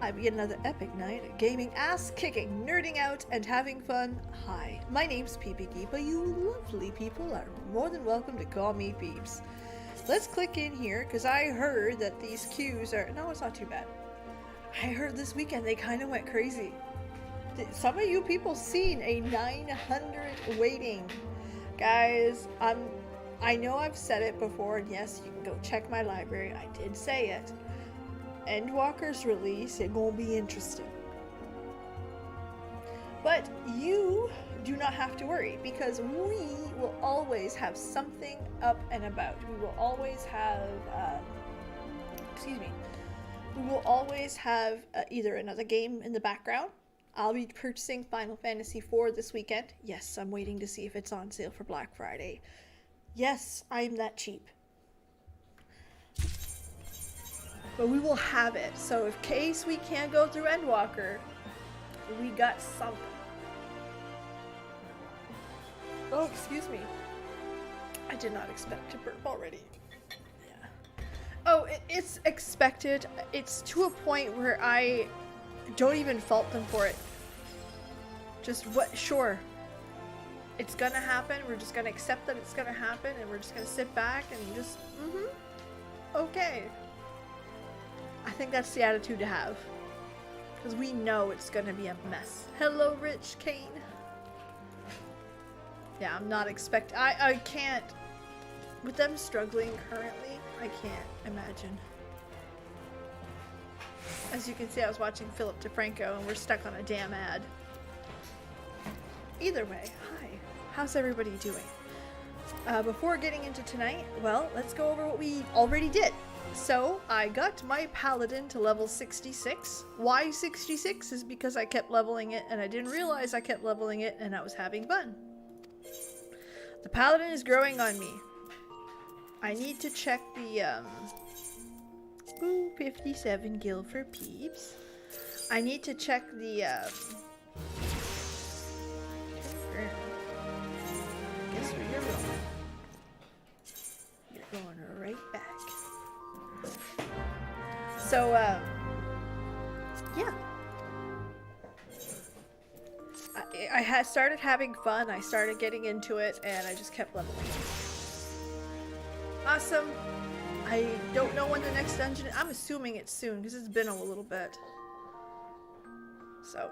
I begin another epic night of gaming, ass-kicking, nerding out, and having fun. Hi, my name's PPG, but you lovely people are more than welcome to call me Peeps. Let's click in here, because I heard that these queues are... No, it's not too bad. I heard this weekend they kind of went crazy. Did some of you people seen a 900 waiting? Guys, I know I've said it before, and yes, you can go check my library. I did say it. Endwalker's release, it gonna be interesting. But you do not have to worry, because we will always have something up and about. We will always have, we will always have either another game in the background. I'll be purchasing Final Fantasy IV this weekend. Yes, I'm waiting to see if it's on sale for Black Friday. Yes, I'm that cheap. But we will have it, so in case we can't go through Endwalker, we got something. Oh, excuse me. I did not expect to burp already. Yeah. Oh, it's expected. It's to a point where I don't even fault them for it. Just what? Sure. It's gonna happen. We're just gonna accept that it's gonna happen, and we're just gonna sit back and just, okay. I think that's the attitude to have. Because we know it's gonna be a mess. Hello, Rich Kane. Yeah, I'm not I can't. With them struggling currently, I can't imagine. As you can see, I was watching Philip DeFranco and we're stuck on a damn ad. Either way, hi. How's everybody doing? Before getting into tonight, well, let's go over what we already did. So, I got my paladin to level 66. Why 66 is because I kept leveling it and I didn't realize I kept leveling it and I was having fun. The paladin is growing on me. I need to check the, 57 gil for peeps. I need to check the, guess where you're going. You're going right back. So, yeah. I had started having fun, I started getting into it, and I just kept leveling. Awesome. I don't know when the next dungeon is. I'm assuming it's soon, because it's been a little bit. So,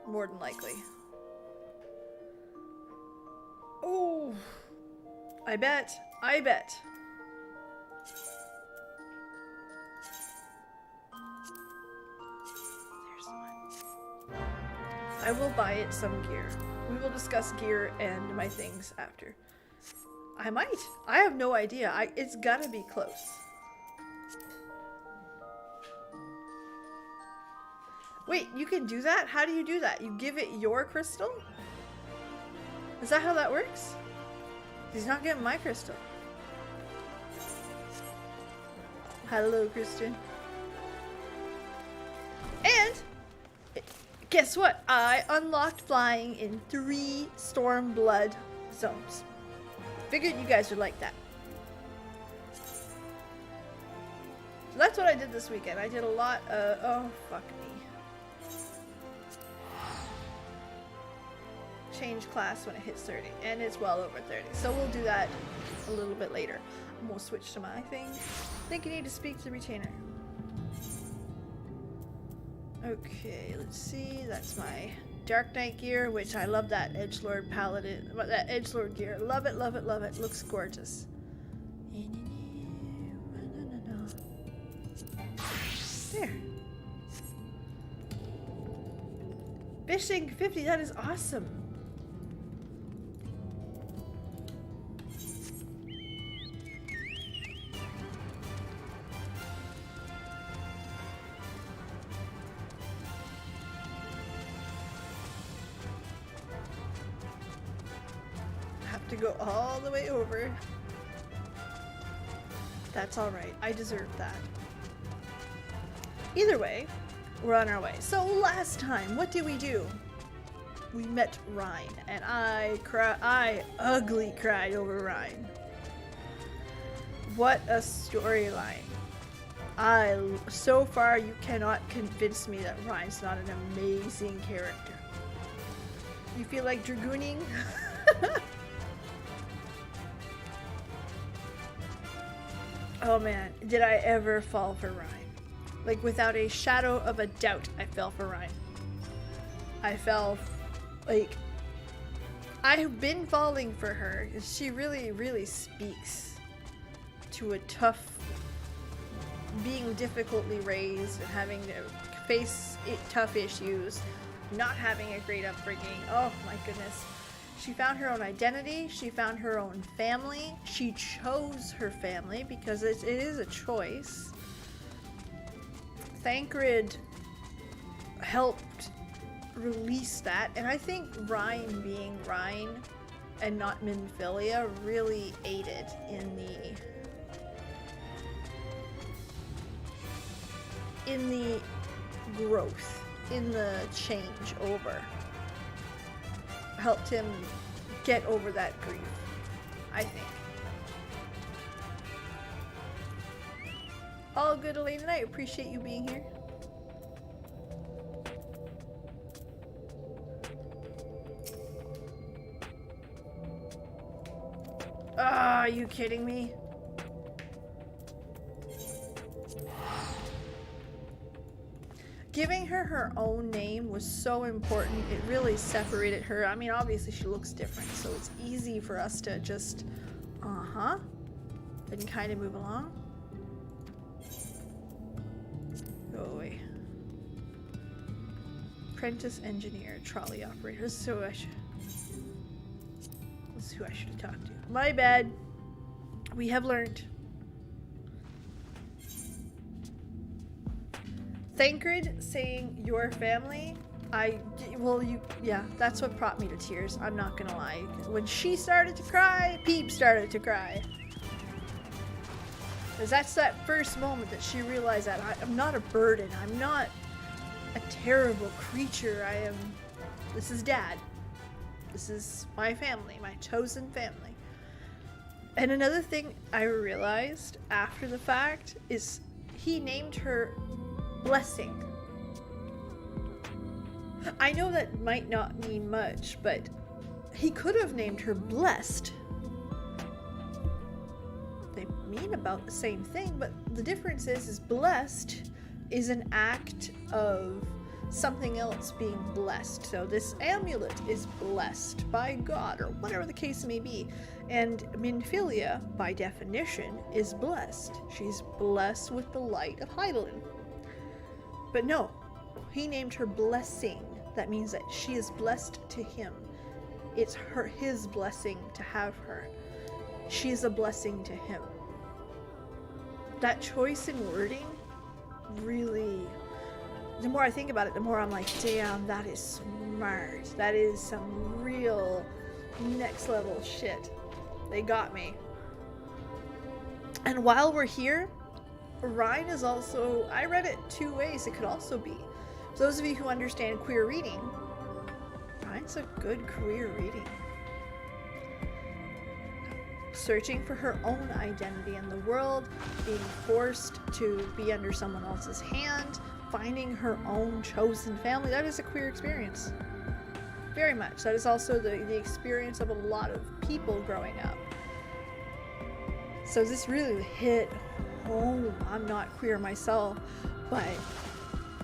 more than likely. Oh! I bet. I will buy it some gear. We will discuss gear and my things after. I might. I have no idea. It's gotta be close. Wait, you can do that? How do you do that? You give it your crystal? Is that how that works? He's not getting my crystal. Hello, Christian. And guess what? I unlocked flying in 3 Stormblood zones. Figured you guys would like that. So that's what I did this weekend. I did a lot of... Oh, fuck me. Change class when it hits 30. And it's well over 30. So we'll do that a little bit later. I'm gonna switch to my thing. I think you need to speak to the retainer. Okay, let's see. That's my Dark Knight gear, which I love that Edgelord Paladin, that Edgelord gear. Love it, love it, love it. Looks gorgeous. There. Fishing 50, that is awesome. To go all the way over. That's alright. I deserve that. Either way, we're on our way. So last time, what did we do? We met Rhine, and I ugly cried over Rhine. What a storyline. So far, you cannot convince me that Ryan's not an amazing character. You feel like dragooning? Oh man, did I ever fall for Ryan? Like, without a shadow of a doubt, I fell for Ryan. I fell, like, I've been falling for her. She really, really speaks to a tough, being difficultly raised and having to face tough issues, not having a great upbringing. Oh my goodness. She found her own identity. She found her own family. She chose her family because it is a choice. Thancred helped release that, and I think Ryan being Ryan and not Minfilia really aided in the growth, in the change over. Helped him get over that grief, I think. All good, Elaine, and I appreciate you being here. Ah, are you kidding me? Giving her her own name was so important. It really separated her. I mean, obviously she looks different, so it's easy for us to just, and kind of move along. Go away. Apprentice engineer, trolley operator. This is who I should have talked to. My bad. We have learned. Thancred saying your family, yeah, that's what brought me to tears. I'm not gonna lie. When she started to cry, Peep started to cry. Because that's that first moment that she realized that I'm not a burden. I'm not a terrible creature. This is Dad. This is my family, my chosen family. And another thing I realized after the fact is he named her Blessing. I know that might not mean much, but he could have named her Blessed. They mean about the same thing, but the difference is blessed is an act of something else being blessed. So this amulet is blessed by God, or whatever the case may be. And Minfilia, by definition, is blessed. She's blessed with the light of Hydaelyn. But no, he named her Blessing. That means that she is blessed to him. It's his blessing to have her. She is a blessing to him. That choice in wording really, the more I think about it, the more I'm like, damn, that is smart. That is some real next level shit. They got me. And while we're here, Ryan is also, I read it two ways it could also be. For those of you who understand queer reading, Ryan's a good queer reading. Searching for her own identity in the world, being forced to be under someone else's hand, finding her own chosen family. That is a queer experience. Very much. That is also the experience of a lot of people growing up. So this really hit home. I'm not queer myself, but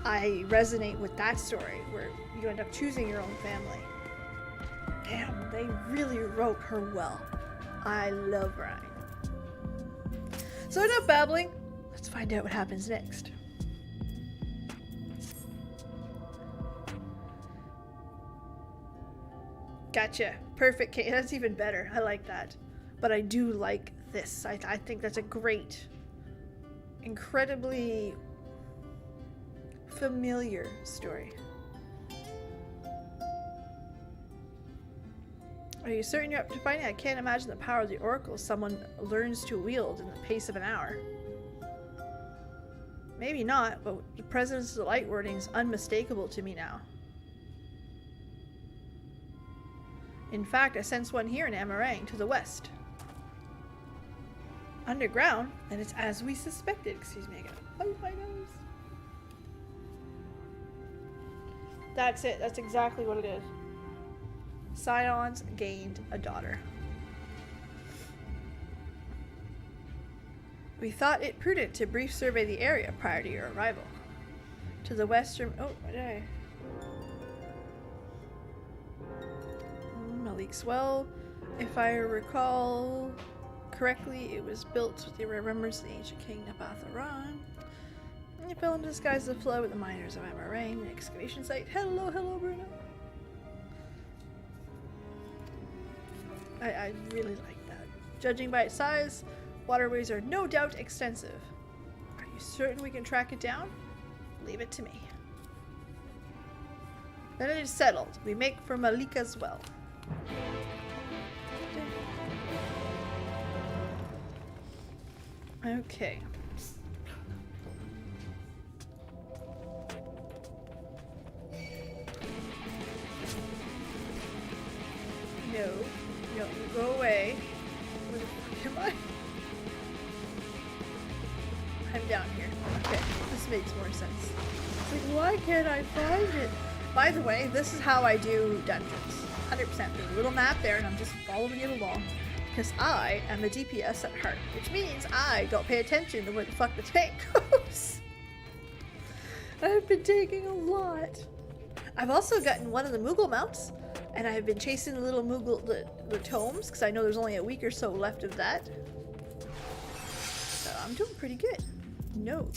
I resonate with that story where you end up choosing your own family. Damn, they really wrote her well. I love Ryan. So enough babbling. Let's find out what happens next. Gotcha. Perfect. Okay, that's even better. I like that. But I do like this. I think that's a great, incredibly familiar story. Are you certain you're up to fighting? I can't imagine the power of the Oracle someone learns to wield in the pace of an hour. Maybe not, but the presence of the light wording is unmistakable to me now. In fact, I sense one here in Amarang to the west. underground, and it's as we suspected. Excuse me, I gotta bite my nose. That's it. That's exactly what it is. Scions gained a daughter. We thought it prudent to brief survey the area prior to your arrival. To the western... Oh, what did I... Malik's well. If I recall correctly, it was built with the remembrance of the ancient king Vauthry. It fell into disguise of the flow with the miners of Amarang, the excavation site. Hello, hello, Bruno. I really like that. Judging by its size, waterways are no doubt extensive. Are you certain we can track it down? Leave it to me. Then it is settled. We make for Malika's well. Okay. No, you go away. Where the fuck am I? I'm down here. Okay, this makes more sense. It's like, why can't I find it? By the way, this is how I do dungeons. 100%. There's a little map there, and I'm just following it along. Because I am a DPS at heart, which means I don't pay attention to where the fuck the tank goes. I've been taking a lot. I've also gotten one of the Moogle mounts, and I've been chasing the little Moogle, the tomes, because I know there's only a week or so left of that. So I'm doing pretty good. No.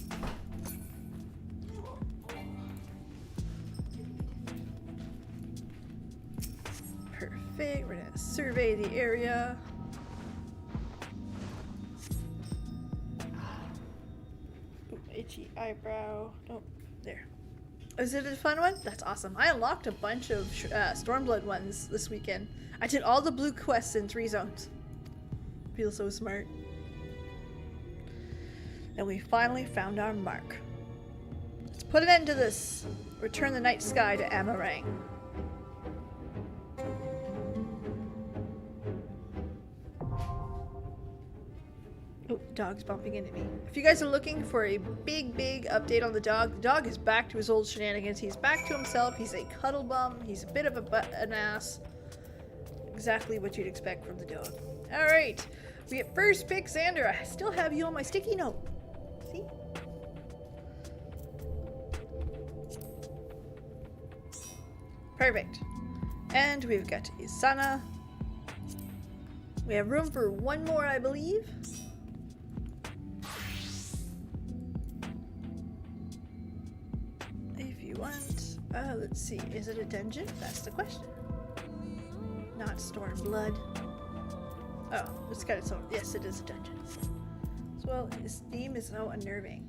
Perfect. We're gonna survey the area. Ooh, itchy eyebrow. Oh, there. Is it a fun one? That's awesome. I unlocked a bunch of Stormblood ones this weekend. I did all the blue quests in 3 zones. Feel so smart. And we finally found our mark. Let's put an end to this. Return the night sky to Amarang. Oh, dog's bumping into me. If you guys are looking for a big update on the dog is back to his old shenanigans. He's back to himself. He's a cuddle bum. He's a bit of an ass. Exactly what you'd expect from the dog. Alright. We get first pick Xander. I still have you on my sticky note. See? Perfect. And we've got Isana. We have room for one more, I believe. If you want. Let's see. Is it a dungeon? That's the question. Not Stormblood. Oh, it's got its own. Yes, it is a dungeon. Well, his theme is so unnerving.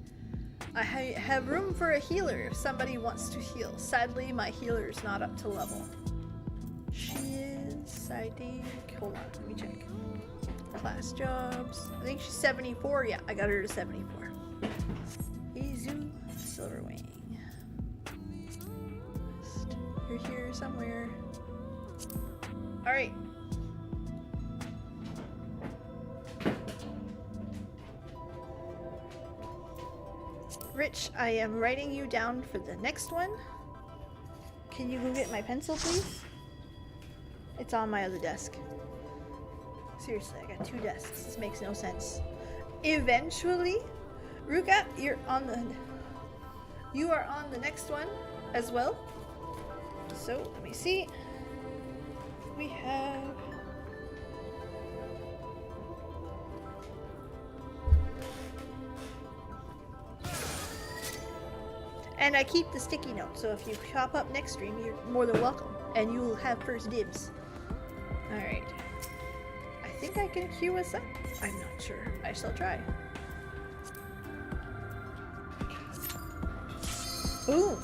I have room for a healer if somebody wants to heal. Sadly, my healer is not up to level. She is, I think. Hold on, let me check. Class jobs. I think she's 74. Yeah, I got her to 74. Izu Silverwing. You're here somewhere. Alright. Rich, I am writing you down for the next one. Can you go get my pencil, please? It's on my other desk. Seriously, I got 2 desks. This makes no sense. Eventually, Ruka, you are on the next one as well. So, let me see. We have... And I keep the sticky note, so if you pop up next stream, you're more than welcome. And you will have first dibs. Alright. I think I can queue us up. I'm not sure. I shall try. Boom!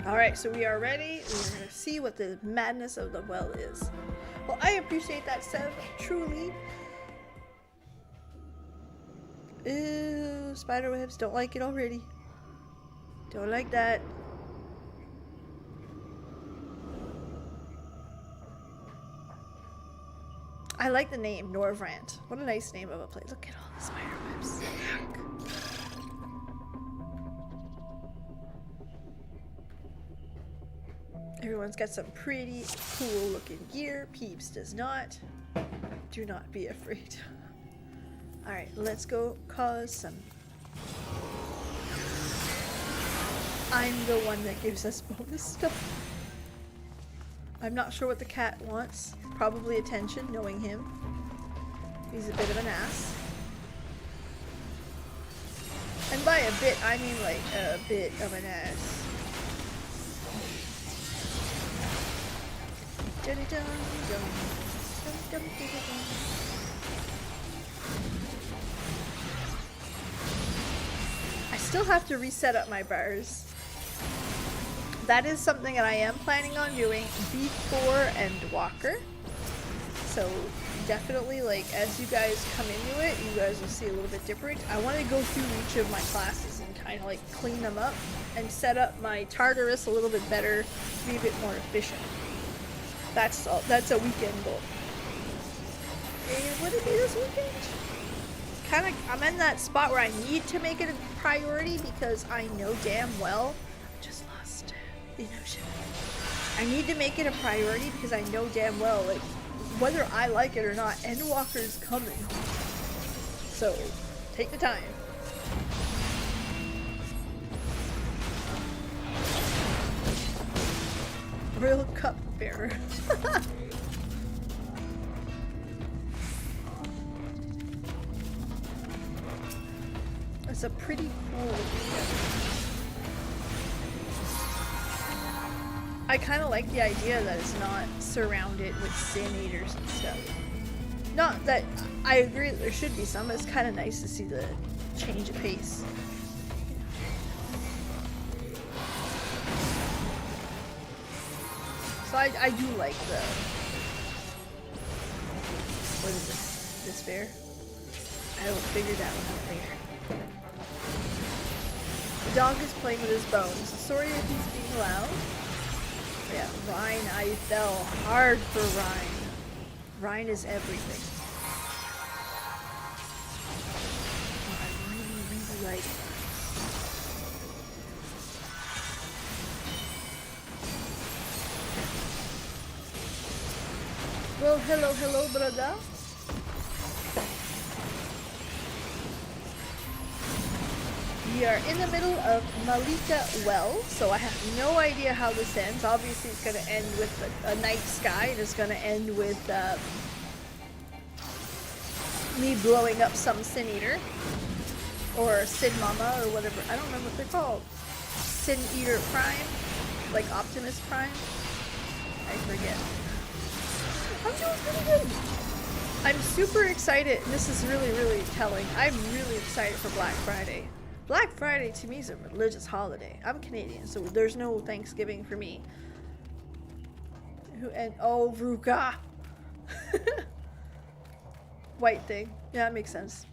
Alright, so we are ready. We're going to see what the madness of the well is. Well, I appreciate that, Sev. Truly. Ew, spider webs. Don't like it already. Don't like that. I like the name, Norvrant. What a nice name of a place. Look at all the spider webs. Everyone's got some pretty cool looking gear. Peeps does not. Do not be afraid. Alright, let's go cause some... I'm the one that gives us bonus stuff. I'm not sure what the cat wants. Probably attention, knowing him. He's a bit of an ass. And by a bit, I mean like a bit of an ass. I still have to reset up my bars. That is something that I am planning on doing before and Walker. So definitely, like, as you guys come into it, you guys will see a little bit different. I want to go through each of my classes and kind of like clean them up and set up my Tartarus a little bit better to be a bit more efficient. That's all. That's a weekend goal. And would it be this weekend? Kind of, I'm in that spot where I need to make it a priority because I know damn well I just lost the notion. I need to make it a priority because I know damn well, like, whether I like it or not, Endwalker's coming. So, take the time. Royal Cup Bearer. It's a pretty cool I kind of like the idea that it's not surrounded with Sin Eaters and stuff. Not that I agree that there should be some, but it's kind of nice to see the change of pace. So I do like the... What is this? This bear? I will figure that one out later. The dog is playing with his bones. Sorry if he's being loud. Yeah, Rhine, I fell hard for Rhine. Rhine is everything. Oh, I really, really like it. Well, hello, brother. We are in the middle of Malika Well, so I have no idea how this ends. Obviously, it's going to end with a night sky, and it's going to end with me blowing up some Sin Eater, or Sin Mama, or whatever. I don't remember what they're called. Sin Eater Prime, like Optimus Prime. I forget. I'm doing pretty good. I'm super excited. This is really, really telling. I'm really excited for Black Friday. Black Friday to me is a religious holiday. I'm Canadian, so there's no Thanksgiving for me. Oh, Ruka. White thing. Yeah, that makes sense.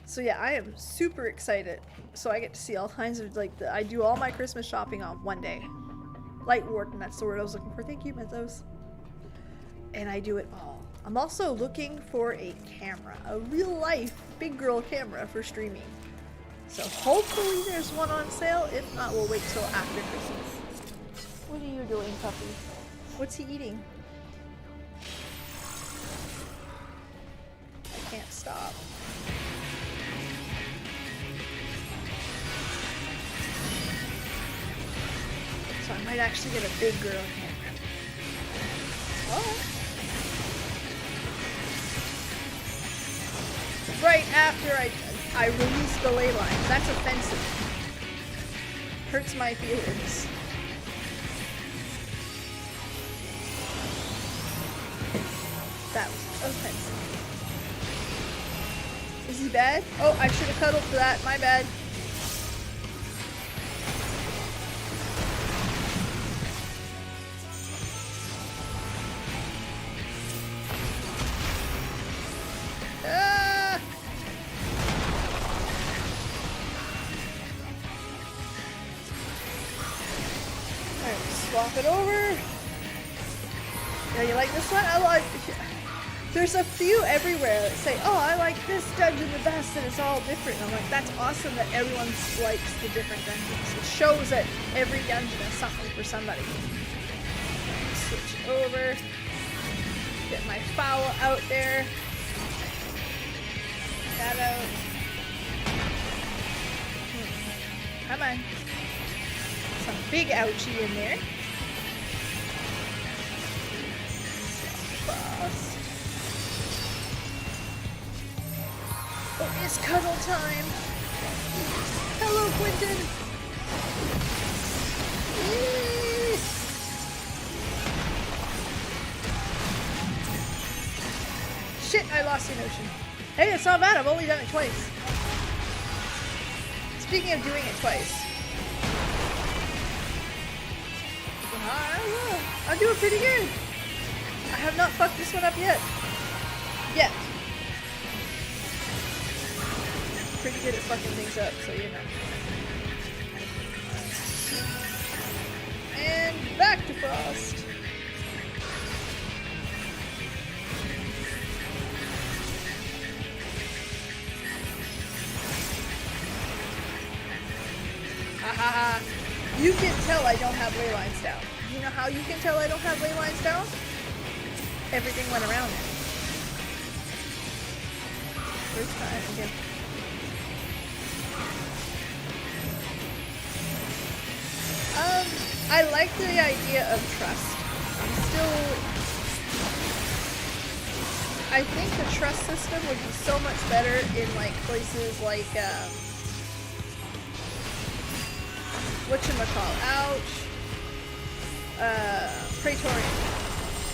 So yeah, I am super excited. So I get to see all kinds of, like, I do all my Christmas shopping on one day. Light Wharton, that's the word I was looking for. Thank you, Mythos. And I do it all. I'm also looking for a camera, a real life big girl camera for streaming. So hopefully there's one on sale. If not, we'll wait till after Christmas. What are you doing, puppy? What's he eating? I can't stop. So I might actually get a big girl camera. Oh. Right after I release the ley lines. That's offensive. Hurts my feelings. That was offensive. Is he bad? Oh, I should have cuddled for that. My bad. Swap it over. Yeah, you like this one? I like. There's a few everywhere that say, oh, I like this dungeon the best, and it's all different. And I'm like, that's awesome that everyone likes the different dungeons. It shows that every dungeon is something for somebody. Switch over. Get my foul out there. That out. Come on. Some big ouchie in there. Frost. Oh, it's cuddle time. Hello, Quentin. Shit, I lost the notion. Hey, it's not bad. I've only done it twice. Speaking of doing it twice. I'm doing pretty good. I have not fucked this one up yet. Yet. Pretty good at fucking things up, so you know. And back to Frost. Haha. You can tell I don't have ley lines down. You know how you can tell I don't have ley lines down? Everything went around it. First time again. I like the idea of trust. I think the trust system would be so much better in like places like whatchamacall, Praetorium.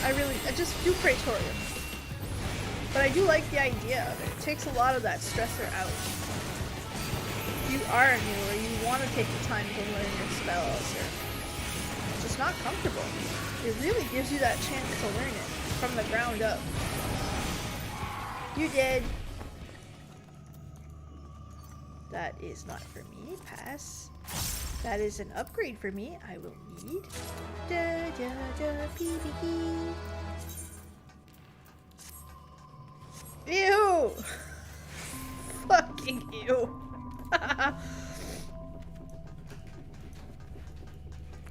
I just do Praetorium. But I do like the idea of it. It takes a lot of that stressor out. You are a newer, you want to take the time to learn your spells, or just not comfortable. It really gives you that chance to learn it from the ground up. You did. That is not for me. Pass. That is an upgrade for me. I will need. Da da da PvE. Ew! Fucking ew.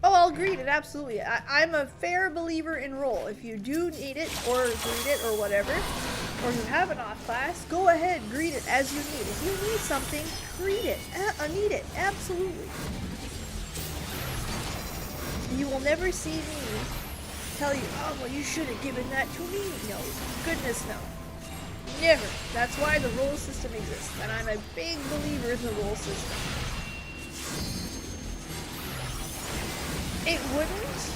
Oh, I'll greet it, absolutely. I'm a fair believer in roll. If you do need it, or greet it, or whatever, or you have an off class, go ahead, greet it as you need. If you need something, greet it. Need it, absolutely. You will never see me tell you, oh, well, you should have given that to me. No, goodness no. Never. That's why the roll system exists, and I'm a big believer in the roll system. It wouldn't,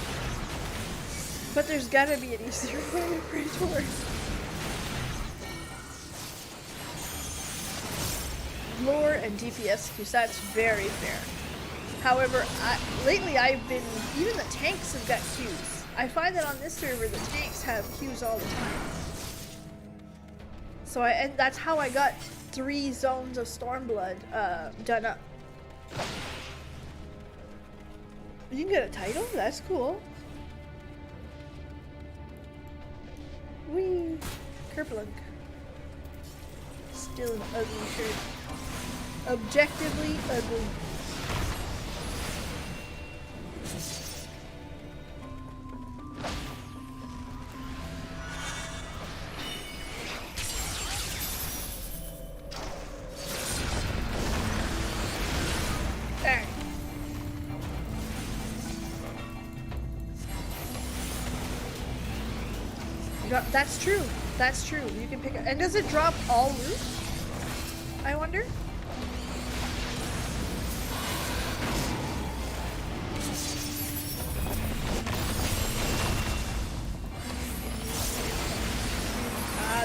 but there's gotta be an easier way to Praetor. Lore and DPS queues, that's very fair. However, lately I've been, even the tanks have got queues. I find that on this server the tanks have queues all the time. So and that's how I got 3 zones of Stormblood done up. You can get a title? That's cool. Whee! Kerplunk. Still an ugly shirt. Objectively ugly. That's true. That's true. You can pick up. And does it drop all loot? I wonder.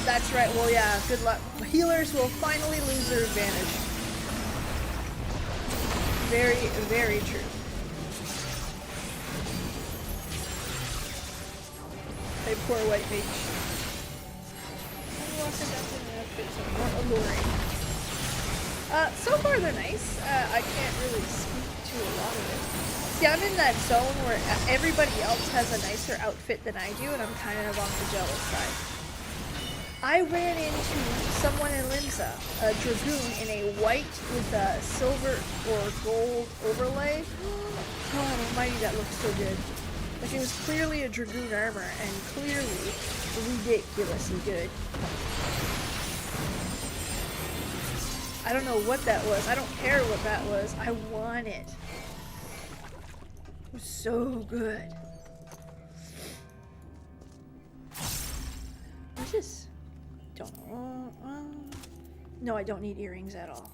That's right. Well, yeah. Good luck. Healers will finally lose their advantage. Very, very true. A poor white mage. More alluring. So far they're nice. I can't really speak to a lot of it. See, I'm in that zone where everybody else has a nicer outfit than I do, and I'm kind of on the jealous side. I ran into someone in Limsa, a dragoon in a white with a silver or gold overlay. Oh, almighty, that looked so good. Like, it was clearly a dragoon armor and clearly ridiculously good. I don't know what that was. I don't care what that was. I want it. It was so good. What's this? Don't know. No, I don't need earrings at all.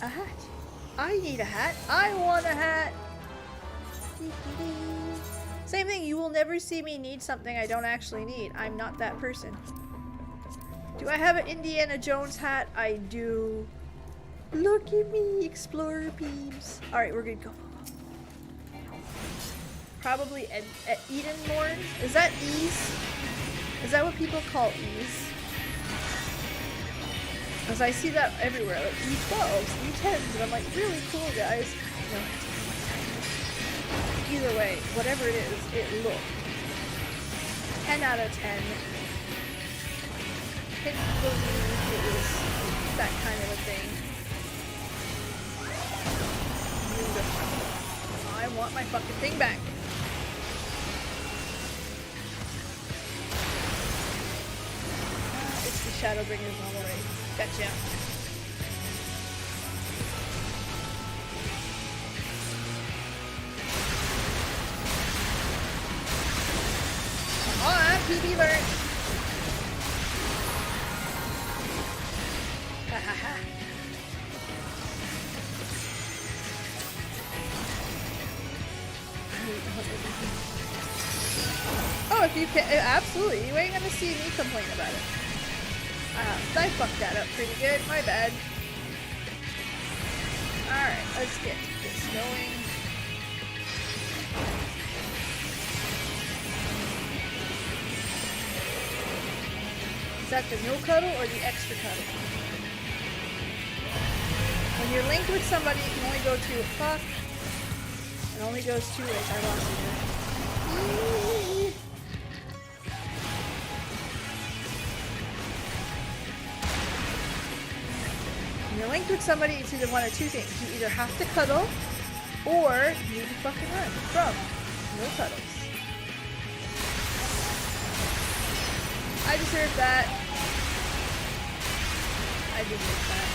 A hat. I need a hat. I want a hat. Same thing. You will never see me need something I don't actually need. I'm not that person. Do I have an Indiana Jones hat? I do. Look at me, explorer peeps. Alright, we're good. Go. Probably at Edenmore. Is that Ease? Is that what people call Ease? Because I see that everywhere, like E12s, E10s, and I'm like, really cool, guys. No. Either way, whatever it is, it looked 10 out of 10. Couldn't believe it was that kind of a thing. Beautiful. I want my fucking thing back. It's the Shadowbringers all the way. Gotcha. Come on, PB learn. Ha ha ha. Oh, if you can, absolutely. You ain't gonna see me complain about it. I fucked that up pretty good. My bad. Alright, let's get this going. Is that the no cuddle or the extra cuddle? When you're linked with somebody, you can only go to fuck. It only goes 2 ways. I lost it. When you're linked with somebody, it's either one of 2 things. You either have to cuddle, or you need to fucking run from no cuddles. I deserve that. I deserve that.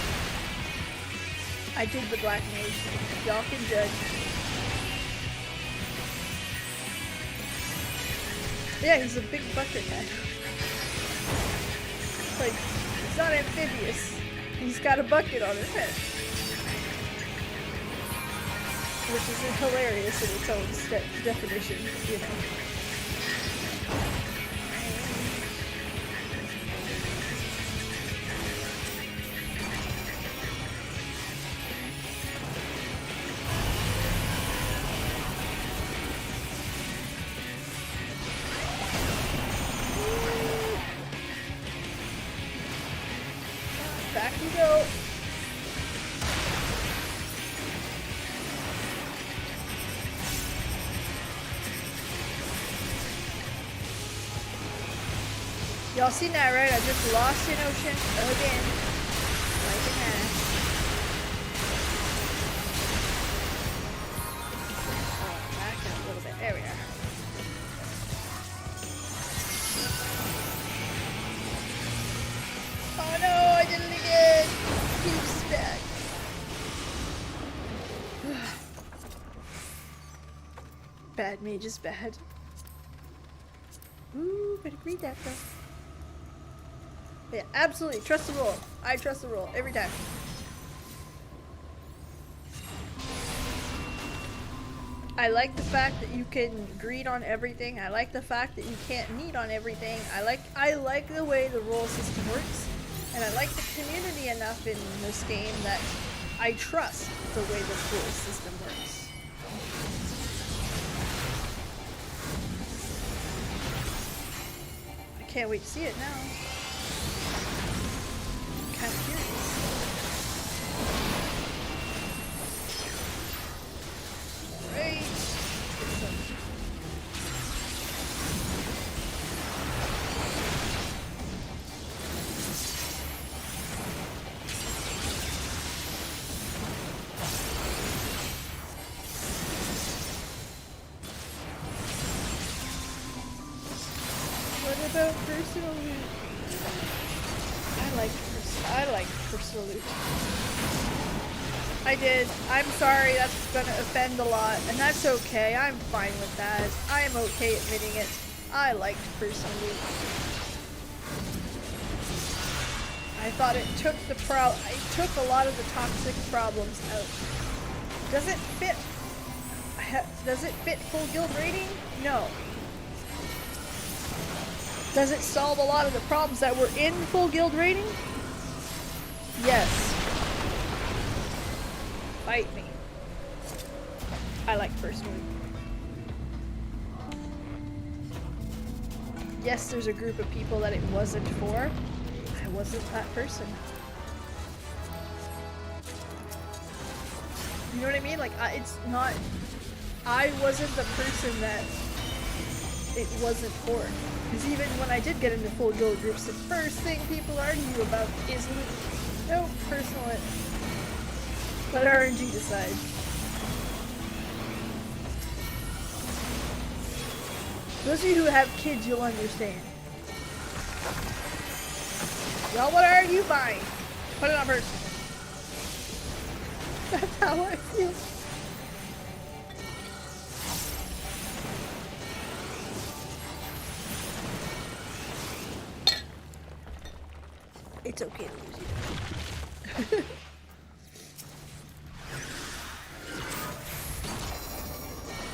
I did the black mage. Y'all can judge. Yeah, he's a big bucket head. Like, he's not amphibious. He's got a bucket on his head. Which is hilarious in its own definition, you know. Back you go. Y'all seen that, right? I just lost in ocean again. Like an ass. Oh, back up a little bit. There we are. Oh no, I did it again! Keeps back. Bad mage is bad. Ooh, better read that though. Yeah, absolutely. Trust the roll. I trust the roll every time. I like the fact that you can greed on everything. I like the fact that you can't need on everything. I like the way the roll system works. And I like the community enough in this game that I trust the way the roll system works. I can't wait to see it now. I'm kind of curious. Alright. about personal loot. I like personal loot. I did. I'm sorry, that's gonna offend a lot, and that's okay. I'm fine with that. I am okay admitting it. I liked personal loot. I thought it took a lot of the toxic problems out. Does it fit full guild rating? No. Does it solve a lot of the problems that were in full guild rating? Yes. Fight me. I like personal loot. Yes, there's a group of people that it wasn't for. I wasn't that person. You know what I mean? Like, it's not... I wasn't the person that it wasn't for. Because even when I did get into full guild groups, the first thing people argue about is loot. No personal it. Let RNG decide. Those of you who have kids, you'll understand. Well, what are you buying? Put it on person. That's how I feel. It's okay to lose you.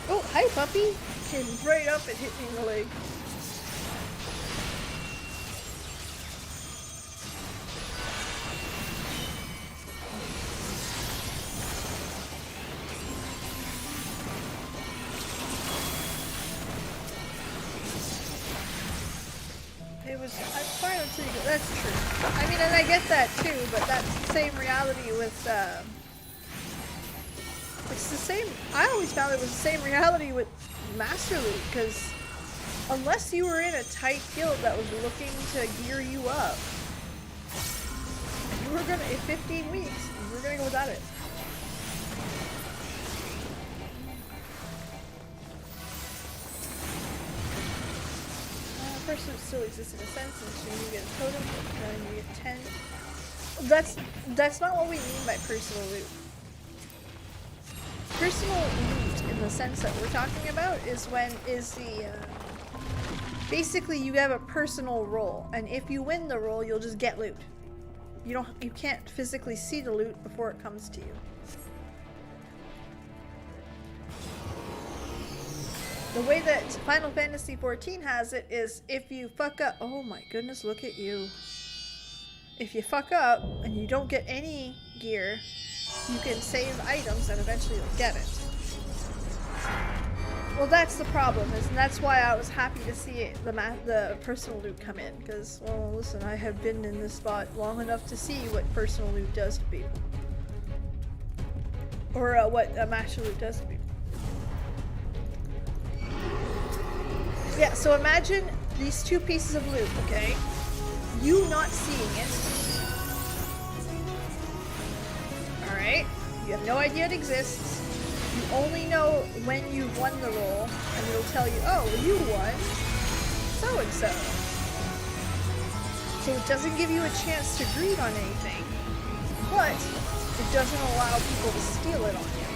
Oh, hi puppy! Came right up and hit me in the leg. I'm fine until you go. That's true. I mean, and I get that too, but that's the same reality with, it's the same, I always found it was the same reality with Master Loot, because unless you were in a tight guild that was looking to gear you up, you were gonna, in 15 weeks, you were gonna go without it. Person still exists in a sense, and so you get a totem, and then you get 10. That's not what we mean by personal loot. Personal loot, in the sense that we're talking about, is basically you have a personal role, and if you win the role, you'll just get loot. You can't physically see the loot before it comes to you. The way that Final Fantasy XIV has it is if you fuck up, oh my goodness, look at you. If you fuck up and you don't get any gear, you can save items and eventually you'll get it. Well, that's the problem, and that's why I was happy to see the personal loot come in, because, well, listen, I have been in this spot long enough to see what personal loot does to people. Or what master loot does to people. Yeah, so imagine these two pieces of loot, okay? You not seeing it. Alright? You have no idea it exists. You only know when you've won the roll, and it'll tell you, oh, well, you won so-and-so. So it doesn't give you a chance to greed on anything, but it doesn't allow people to steal it on you.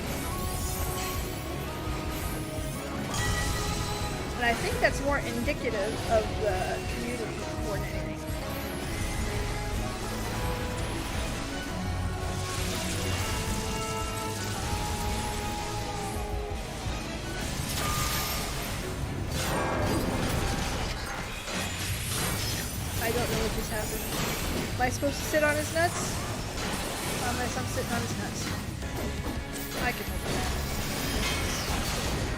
And I think that's more indicative of the community more than anything. I don't know what just happened. Am I supposed to sit on his nuts? Unless I'm sitting on his nuts. I can help with that.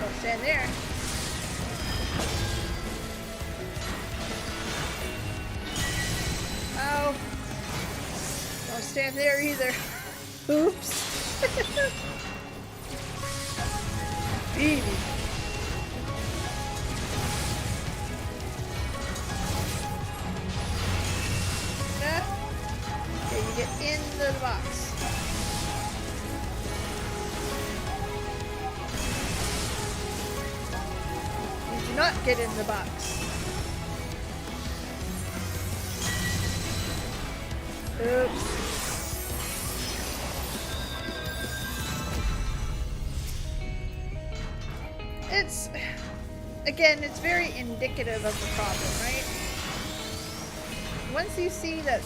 Don't stand there. Oh. Don't stand there either. Oops. Baby. Okay, you get in the box. You do not get in the box. Oops. It's, again, it's very indicative of the problem, right? Once you see that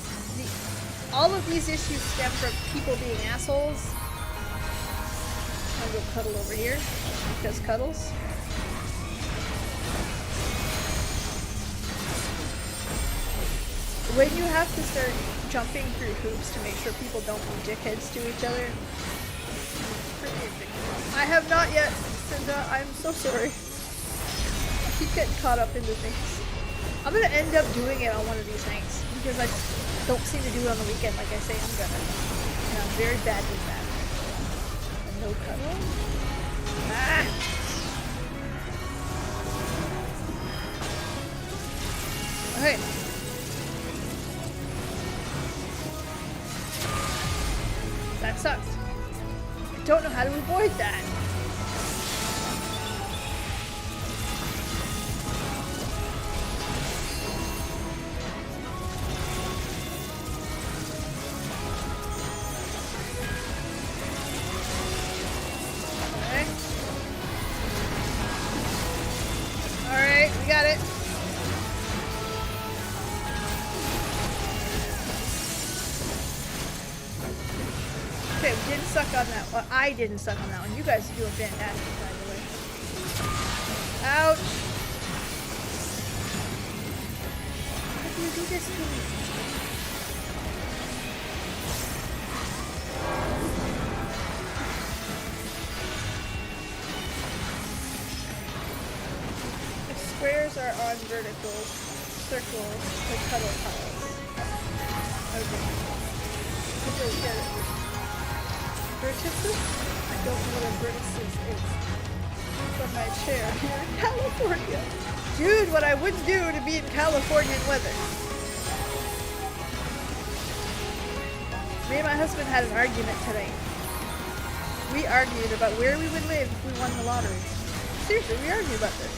all of these issues stem from people being assholes, I'll go cuddle over here, because cuddles. When you have to start jumping through hoops to make sure people don't be dickheads to each other, it's pretty ridiculous. I have not yet, Cinda. I'm so sorry. I keep getting caught up into things. I'm gonna end up doing it on one of these nights because I don't seem to do it on the weekend like I say I'm gonna. And I'm very bad with that. And no cuddle. Ah! Okay. That sucks. I don't know how to avoid that. Alright, we got it. Okay, we didn't suck on that. Well, I didn't suck on that one. You guys are doing fantastic, by the way. Ouch! How do you do this to me? If squares are on verticals, circles, the cuddle tiles. Okay. Completely get it. Vertices? I don't know what a vertices is. From my chair here in California. Dude, what I wouldn't do to be in Californian weather. Me and my husband had an argument today. We argued about where we would live if we won the lottery. Seriously, we argued about this.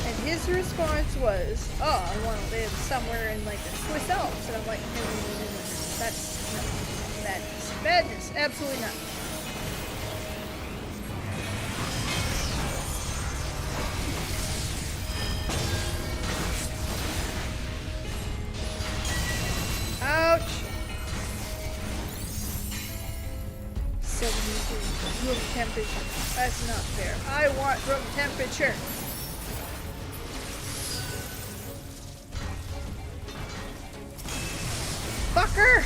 And his response was, oh, I want to live somewhere in like the Swiss Alps. And I'm like, no. That's no. Madness. Madness. Absolutely not. Ouch. 73 room temperature. That's not fair. I want room temperature. Fucker!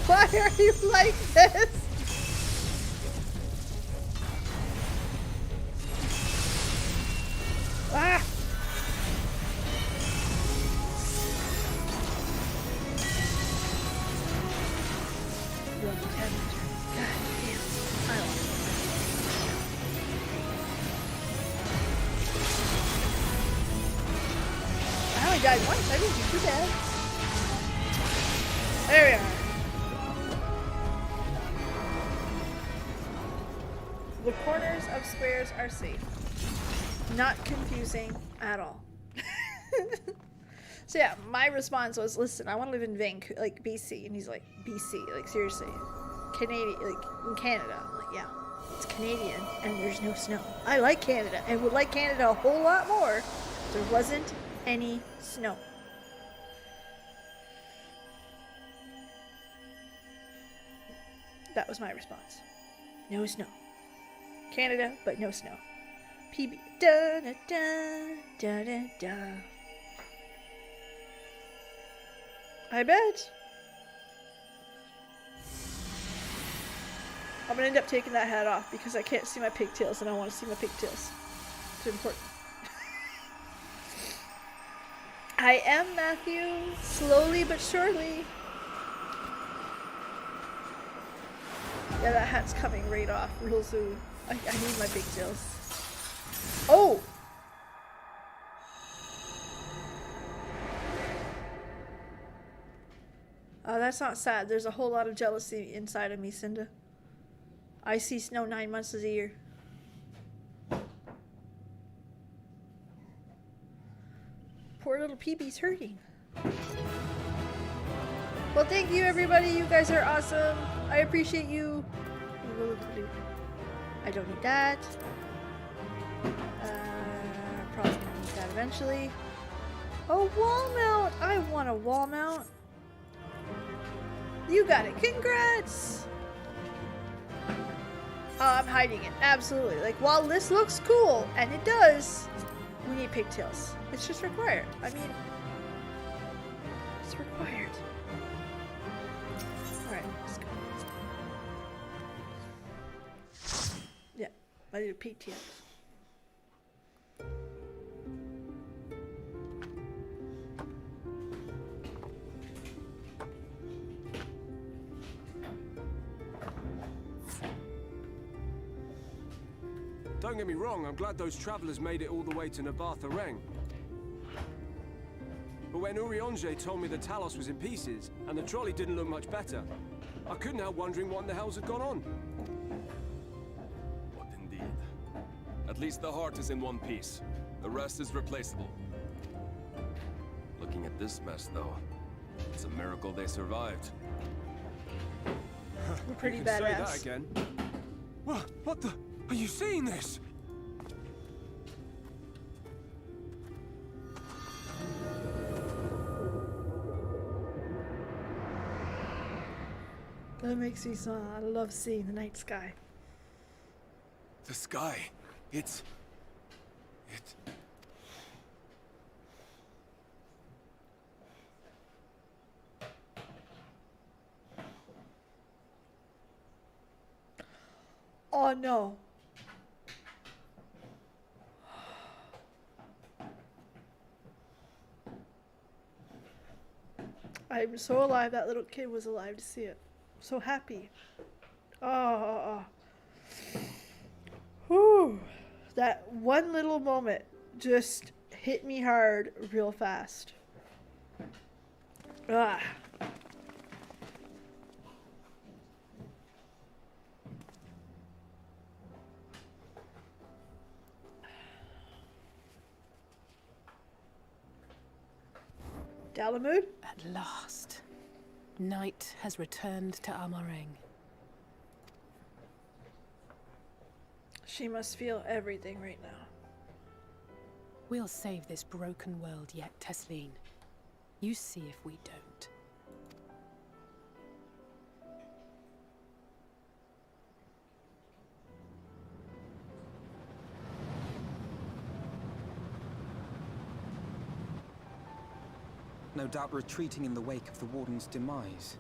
Why are you like this? Ah! Room temperature. God damn. I don't want it. I only died once. I didn't do too bad. There we are. The corners of squares are safe. Not confusing at all. So yeah, my response was, listen, I want to live in Vancouver, like BC. And he's like, BC? Like seriously? Canadian, like in Canada. I'm like, yeah, it's Canadian and there's no snow. I like Canada and would like Canada a whole lot more if there wasn't any snow. That was my response. No snow. Canada, but no snow. PB. Da da da da da da. I bet. I'm gonna end up taking that hat off because I can't see my pigtails and I want to see my pigtails. It's important. I am Matthew. Slowly but surely. Yeah, that hat's coming right off real soon. I need my pigtails. Oh! That's not sad. There's a whole lot of jealousy inside of me, Cinda. I see snow 9 months of the year. Poor little PB's hurting. Well, thank you, everybody. You guys are awesome. I appreciate you. I don't need that. Probably gonna need that eventually. A wall mount! I want a wall mount. You got it. Congrats! Oh, I'm hiding it. Absolutely. Like, while this looks cool, and it does, we need pigtails. It's just required. I mean, it's required. Alright, let's go. Yeah, I do pigtails. Don't get me wrong, I'm glad those travelers made it all the way to Vauthry. But when Urianger told me the Talos was in pieces, and the trolley didn't look much better, I couldn't help wondering what in the hells had gone on. What indeed? At least the heart is in one piece. The rest is replaceable. Looking at this mess, though, it's a miracle they survived. We're pretty You can say that badass. again. What the? Are you seeing this? That makes me so. I love seeing the night sky. The sky. It... Oh no. I'm so alive that little kid was alive to see it. So happy. Oh. Whew. That one little moment just hit me hard real fast. Ah. Dalamud? At last, night has returned to Amareng. She must feel everything right now. We'll save this broken world yet, Tesleen. You see if we don't. No doubt retreating in the wake of the Warden's demise.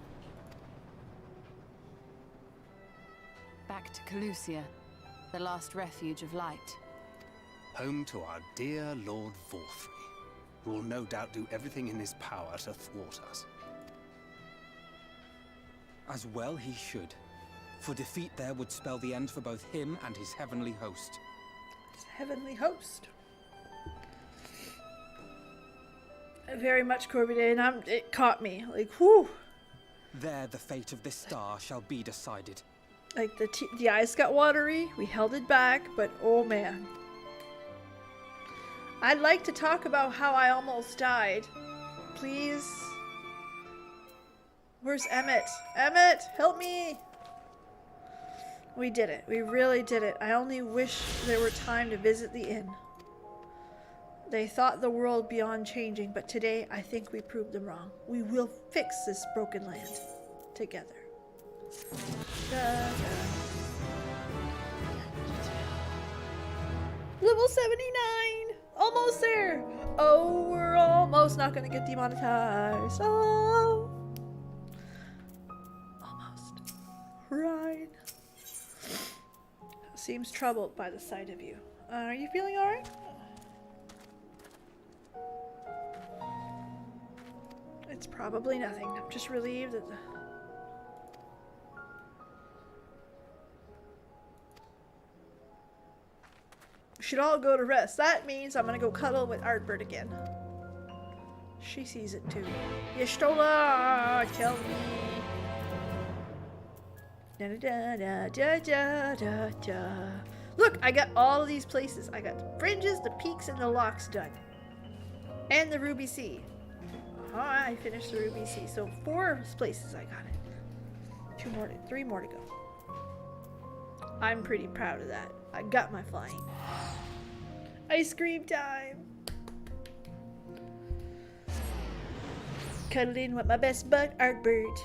Back to Calusia, the last refuge of light. Home to our dear Lord Vauthry, who will no doubt do everything in his power to thwart us. As well he should, for defeat there would spell the end for both him and his heavenly host. His heavenly host. Very much Corbidet, and it caught me. Like, whew. There the fate of this star shall be decided. Like, the eyes got watery. We held it back, but oh man. I'd like to talk about how I almost died. Please. Where's Emmett? Emmett, help me! We did it. We really did it. I only wish there were time to visit the inn. They thought the world beyond changing, but today I think we proved them wrong. We will fix this broken land together. Level 79! Almost there! Oh, we're almost not gonna get demonetized. Oh! Almost. Right. Seems troubled by the sight of you. Are you feeling alright? It's probably nothing. I'm just relieved that the... We should all go to rest. That means I'm gonna go cuddle with Artbird again. She sees it too. Yashtola, tell me. Da da da da da da da. Look, I got all of these places. I got the fringes, the peaks, and the locks done. And the Ruby Sea. I finished the Ruby Sea. So 4 places I got it. 3 more to go. I'm pretty proud of that. I got my flying. Ice cream time! Cuddling with my best bud, Artbird.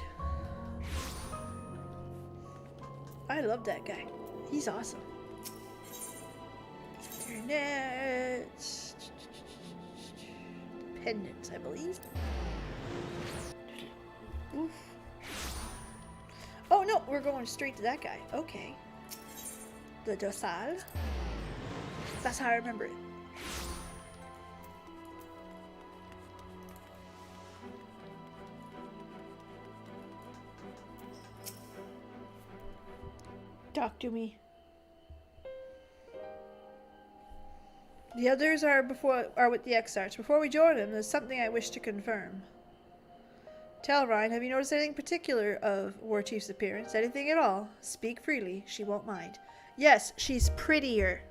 I love that guy. He's awesome. Next. Pendants, I believe. Oof. Oh no, we're going straight to that guy. Okay. The Docile. That's how I remember it. Talk to me. The others are with the Exarch. Before we join them, there's something I wish to confirm. Tell Ryan, have you noticed anything particular of War Chief's appearance? Anything at all? Speak freely. She won't mind. Yes, she's prettier.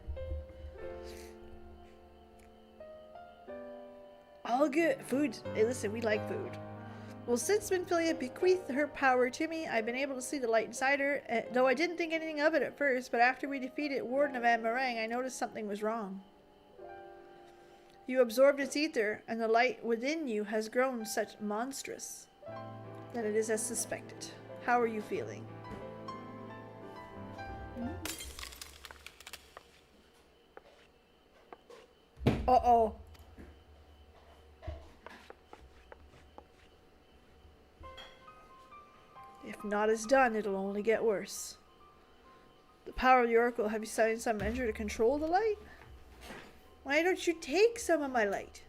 All good. Food. Hey, listen, we like food. Well, since Minfilia bequeathed her power to me, I've been able to see the light inside her, though I didn't think anything of it at first, but after we defeated Warden of Amarang, I noticed something was wrong. You absorbed its ether, and the light within you has grown such monstrous that it is as suspected. How are you feeling? Uh-oh. If not as done, it'll only get worse. The power of the Oracle, have you signed some measure to control the light? Why don't you take some of my light?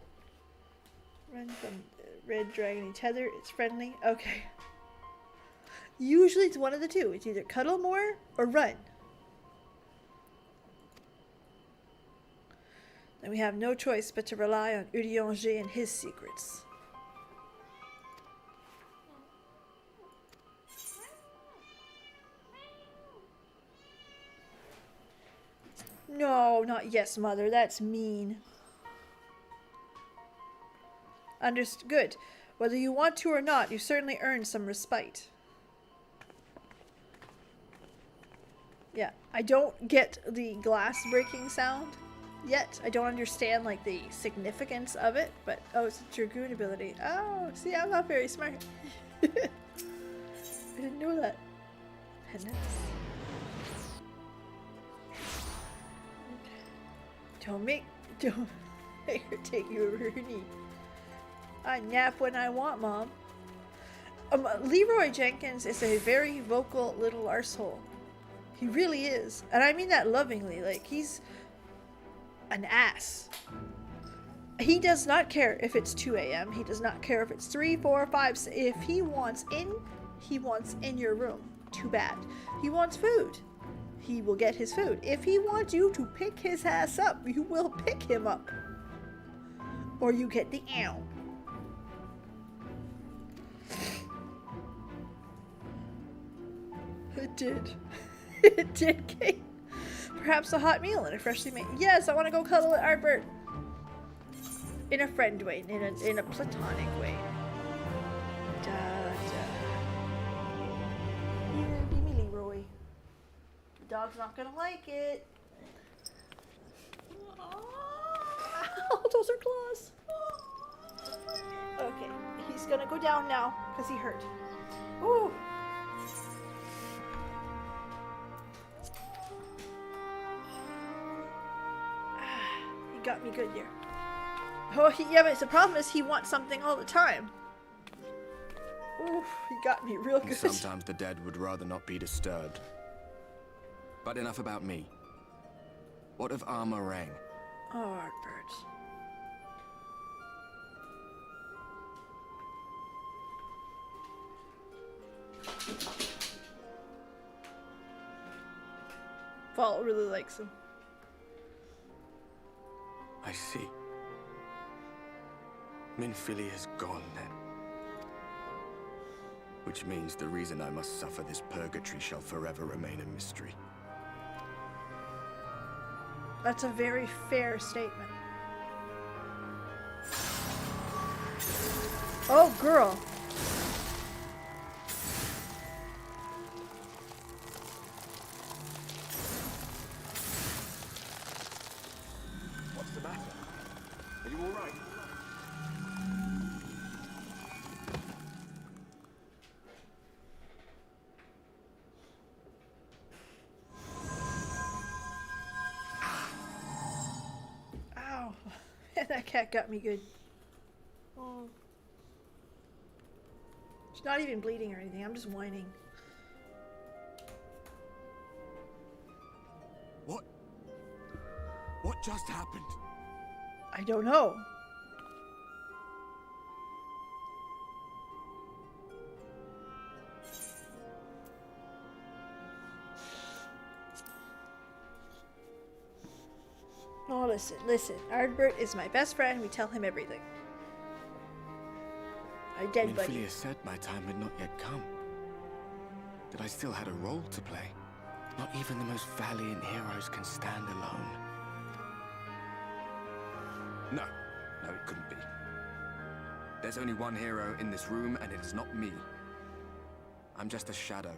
Run from red dragony tether. It's friendly. Okay. Usually it's one of the two. It's either cuddle more or run. Then we have no choice but to rely on Urianger and his secrets. No, not yes, mother. That's mean. Understood. Whether you want to or not, you certainly earned some respite. Yeah, I don't get the glass breaking sound yet. I don't understand, like, the significance of it, but oh, it's a Dragoon ability. Oh, see, I'm not very smart. I didn't know that. Pendants. Don't make her take you over her knee. I nap when I want, Mom. Leroy Jenkins is a very vocal little arsehole. He really is. And I mean that lovingly. Like, he's an ass. He does not care if it's 2 a.m. He does not care if it's 3, 4, 5. If he wants in your room. Too bad. He wants food. He will get his food. If he wants you to pick his ass up, you will pick him up. Or you get the ow. It did. It did, Kate. Perhaps a hot meal and a freshly made... Yes, I want to go cuddle with Artbird. In a friend way. In a platonic way. Da, da. Here, give me Leroy. The dog's not gonna like it. Oh, those are claws. Okay, he's gonna go down now because he hurt. Ooh. He got me good there. Oh, yeah, but the problem is he wants something all the time. Ooh, he got me real good. Sometimes the dead would rather not be disturbed. But enough about me. What of Amarang? Oh, Artbirds. Val really likes him. I see. Minfilia is gone then. Which means the reason I must suffer this purgatory shall forever remain a mystery. That's a very fair statement. Oh, girl. What's the matter? Are you all right? Ow. That cat got me good. Oh. She's not even bleeding or anything. I'm just whining. What just happened? I don't know. Oh, listen. Ardbert is my best friend. We tell him everything. Our dead buddy. Minfilia said my time had not yet come. That I still had a role to play. Not even the most valiant heroes can stand alone. No, it couldn't be. There's only one hero in this room, and it is not me. I'm just a shadow,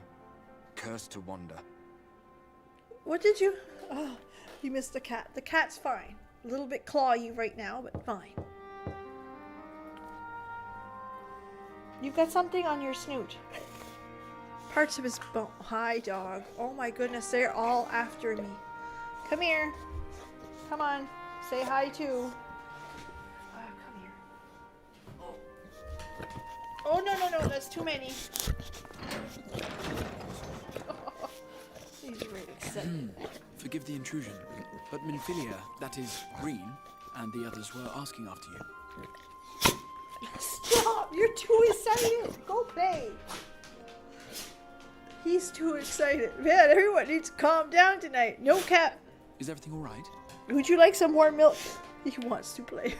cursed to wander. What did you... Oh, you missed the cat. The cat's fine. A little bit clawy right now, but fine. You've got something on your snoot. Parts of his bone. Hi, dog. Oh my goodness, they're all after me. Come here. Come on. Say hi too. Come here. Oh, no. That's too many. He's really excited. Forgive the intrusion, but Minfilia, that is Green, and the others were asking after you. Stop! You're too excited! Go play! He's too excited. Man, everyone needs to calm down tonight. No cat. Is everything alright? Would you like some more milk? He wants to play.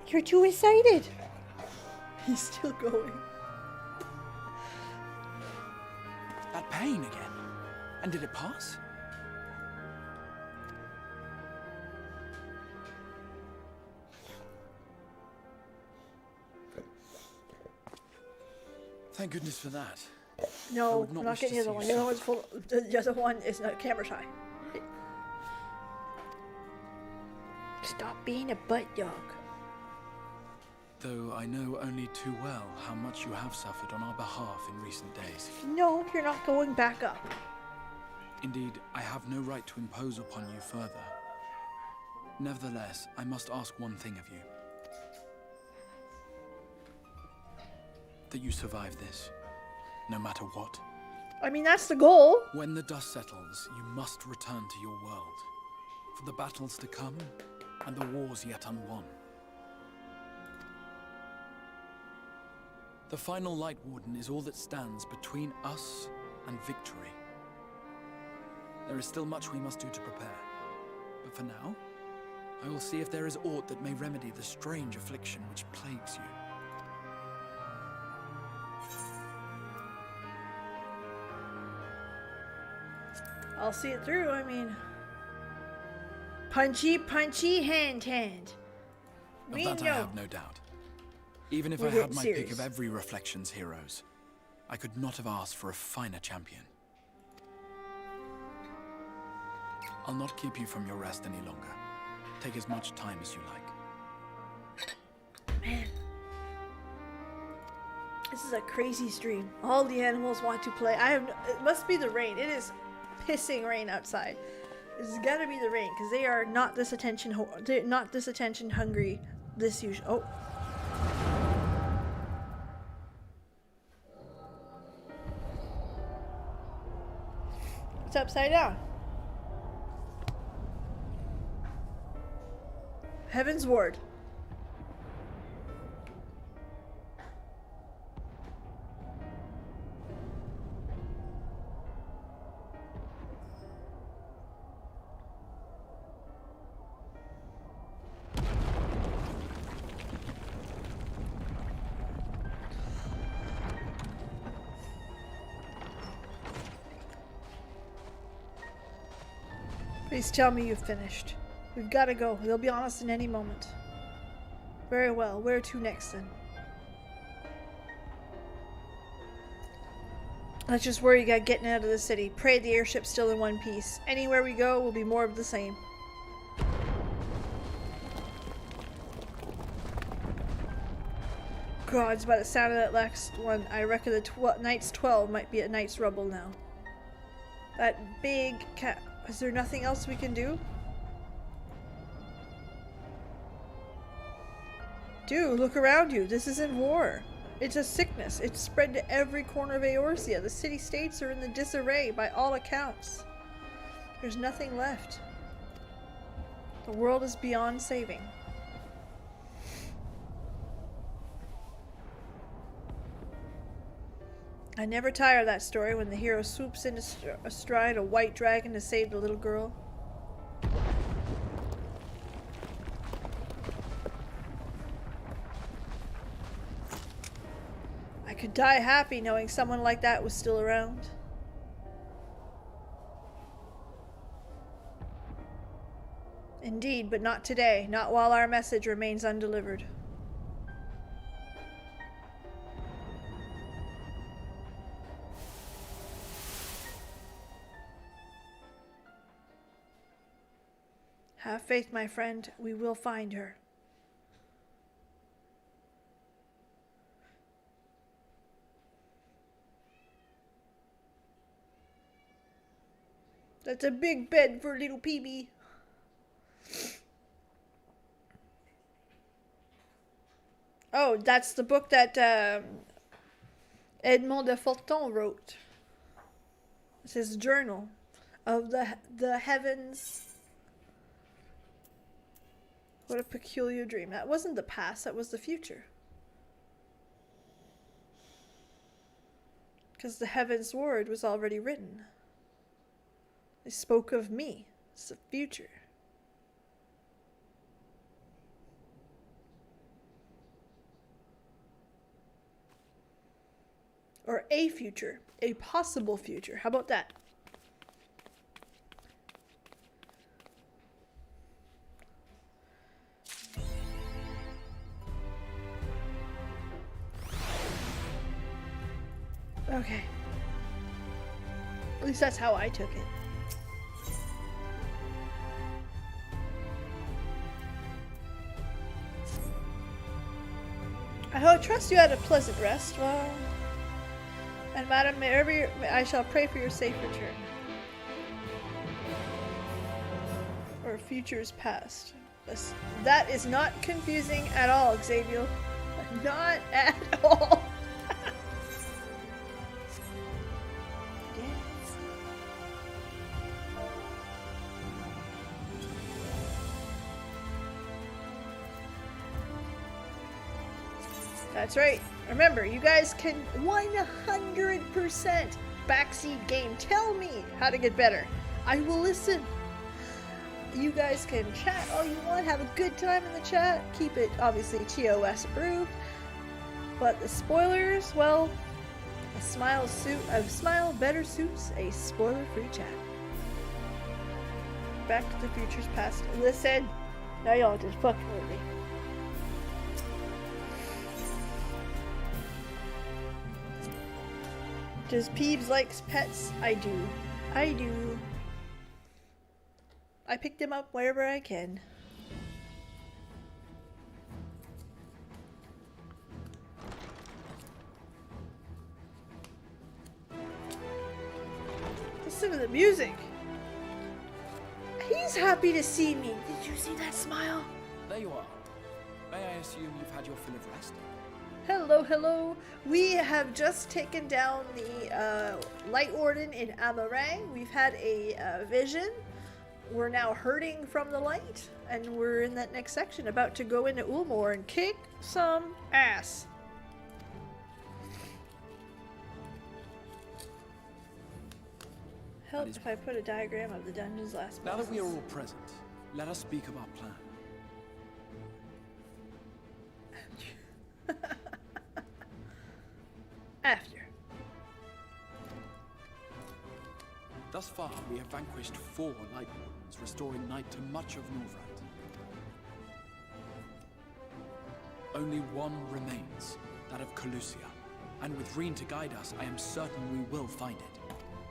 You're too excited. He's still going. That pain again? And did it pass? Thank goodness for that. No, I'm not getting the other one. The other one's full. The other one is not camera shy. Stop being a butt dog. Though I know only too well how much you have suffered on our behalf in recent days. No, you're not going back up. Indeed, I have no right to impose upon you further. Nevertheless, I must ask one thing of you. That you survive this, no matter what. I mean, that's the goal. When the dust settles, you must return to your world. For the battles to come, and the wars yet unwon. The final Light Warden is all that stands between us and victory. There is still much we must do to prepare. But for now, I will see if there is aught that may remedy the strange affliction which plagues you. I'll see it through, I mean... Punchy, hand. We Of that know. I have no doubt. Even if We're I had getting my serious. pick of every Reflection's heroes, I could not have asked for a finer champion. I'll not keep you from your rest any longer. Take as much time as you like. Man. This is a crazy stream. All the animals want to play. It must be the rain. It is pissing rain outside. It's gotta be the rain, because they are not this attention hungry this usual. Oh. It's upside down. Heaven's Ward. Please tell me you've finished. We've got to go. They'll be on us in any moment. Very well. Where to next then? Let's just worry about getting out of the city. Pray the airship's still in one piece. Anywhere we go will be more of the same. Gods, by the sound of that last one, I reckon the Knight's 12 might be at Knight's Rubble now. That big cat. Is there nothing else we can do? Dude, look around you. This isn't war. It's a sickness. It's spread to every corner of Eorzea. The city-states are in the disarray by all accounts. There's nothing left. The world is beyond saving. I never tire of that story when the hero swoops in astride a white dragon to save the little girl. I could die happy knowing someone like that was still around. Indeed, but not today. Not while our message remains undelivered. Have faith, my friend. We will find her. That's a big bed for little PB. Oh, that's the book that Edmond de Forton wrote. It's his journal of the heavens. What a peculiar dream. That wasn't the past, that was the future. Because the heavens word was already written. They spoke of me. It's the future. Or a future. A possible future. How about that? Okay. At least that's how I took it. I trust you had a pleasant rest. Well, and madam, I shall pray for your safe return. Or futures past. That is not confusing at all, Xavier. Not at all. That's right. Remember, you guys can 100% backseat game. Tell me how to get better. I will listen. You guys can chat all you want. Have a good time in the chat. Keep it, obviously, TOS approved. But the spoilers, well, a smile better suits a spoiler-free chat. Back to the Future's Past. Listen. Now y'all just fucking with me. Does Peebs likes pets? I do. I do. I pick them up wherever I can. Listen to the music. He's happy to see me. Did you see that smile? There you are. May I assume you've had your fill of rest? Hello, hello. We have just taken down the Light Warden in Amarang. We've had a vision. We're now hurting from the light, and we're in that next section, about to go into Ulmor and kick some ass. Help if I put a diagram of the dungeon's last Now bosses. that we are all present, let us speak of our plan. After. Thus far, we have vanquished 4 Light Lords, restoring Night to much of Norvrand. Only one remains, that of Calusia. And with Reen to guide us, I am certain we will find it.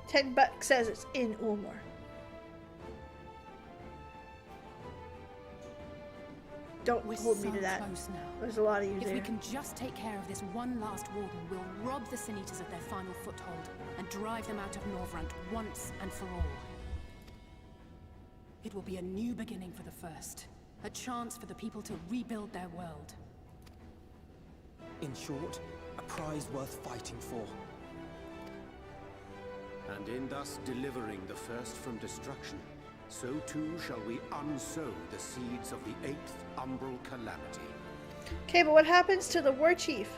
10 Buck says it's in Ulmar. Don't We're hold so me to that. close now. There's a lot of you If there. we can just take care of this one last warden, we'll rob the Sin Eaters of their final foothold and drive them out of Norvrand once and for all. It will be a new beginning for the First. A chance for the people to rebuild their world. In short, a prize worth fighting for. And in thus delivering the First from destruction, so too shall we unsow the seeds of the 8th umbral calamity. Okay, but what happens to the war chief?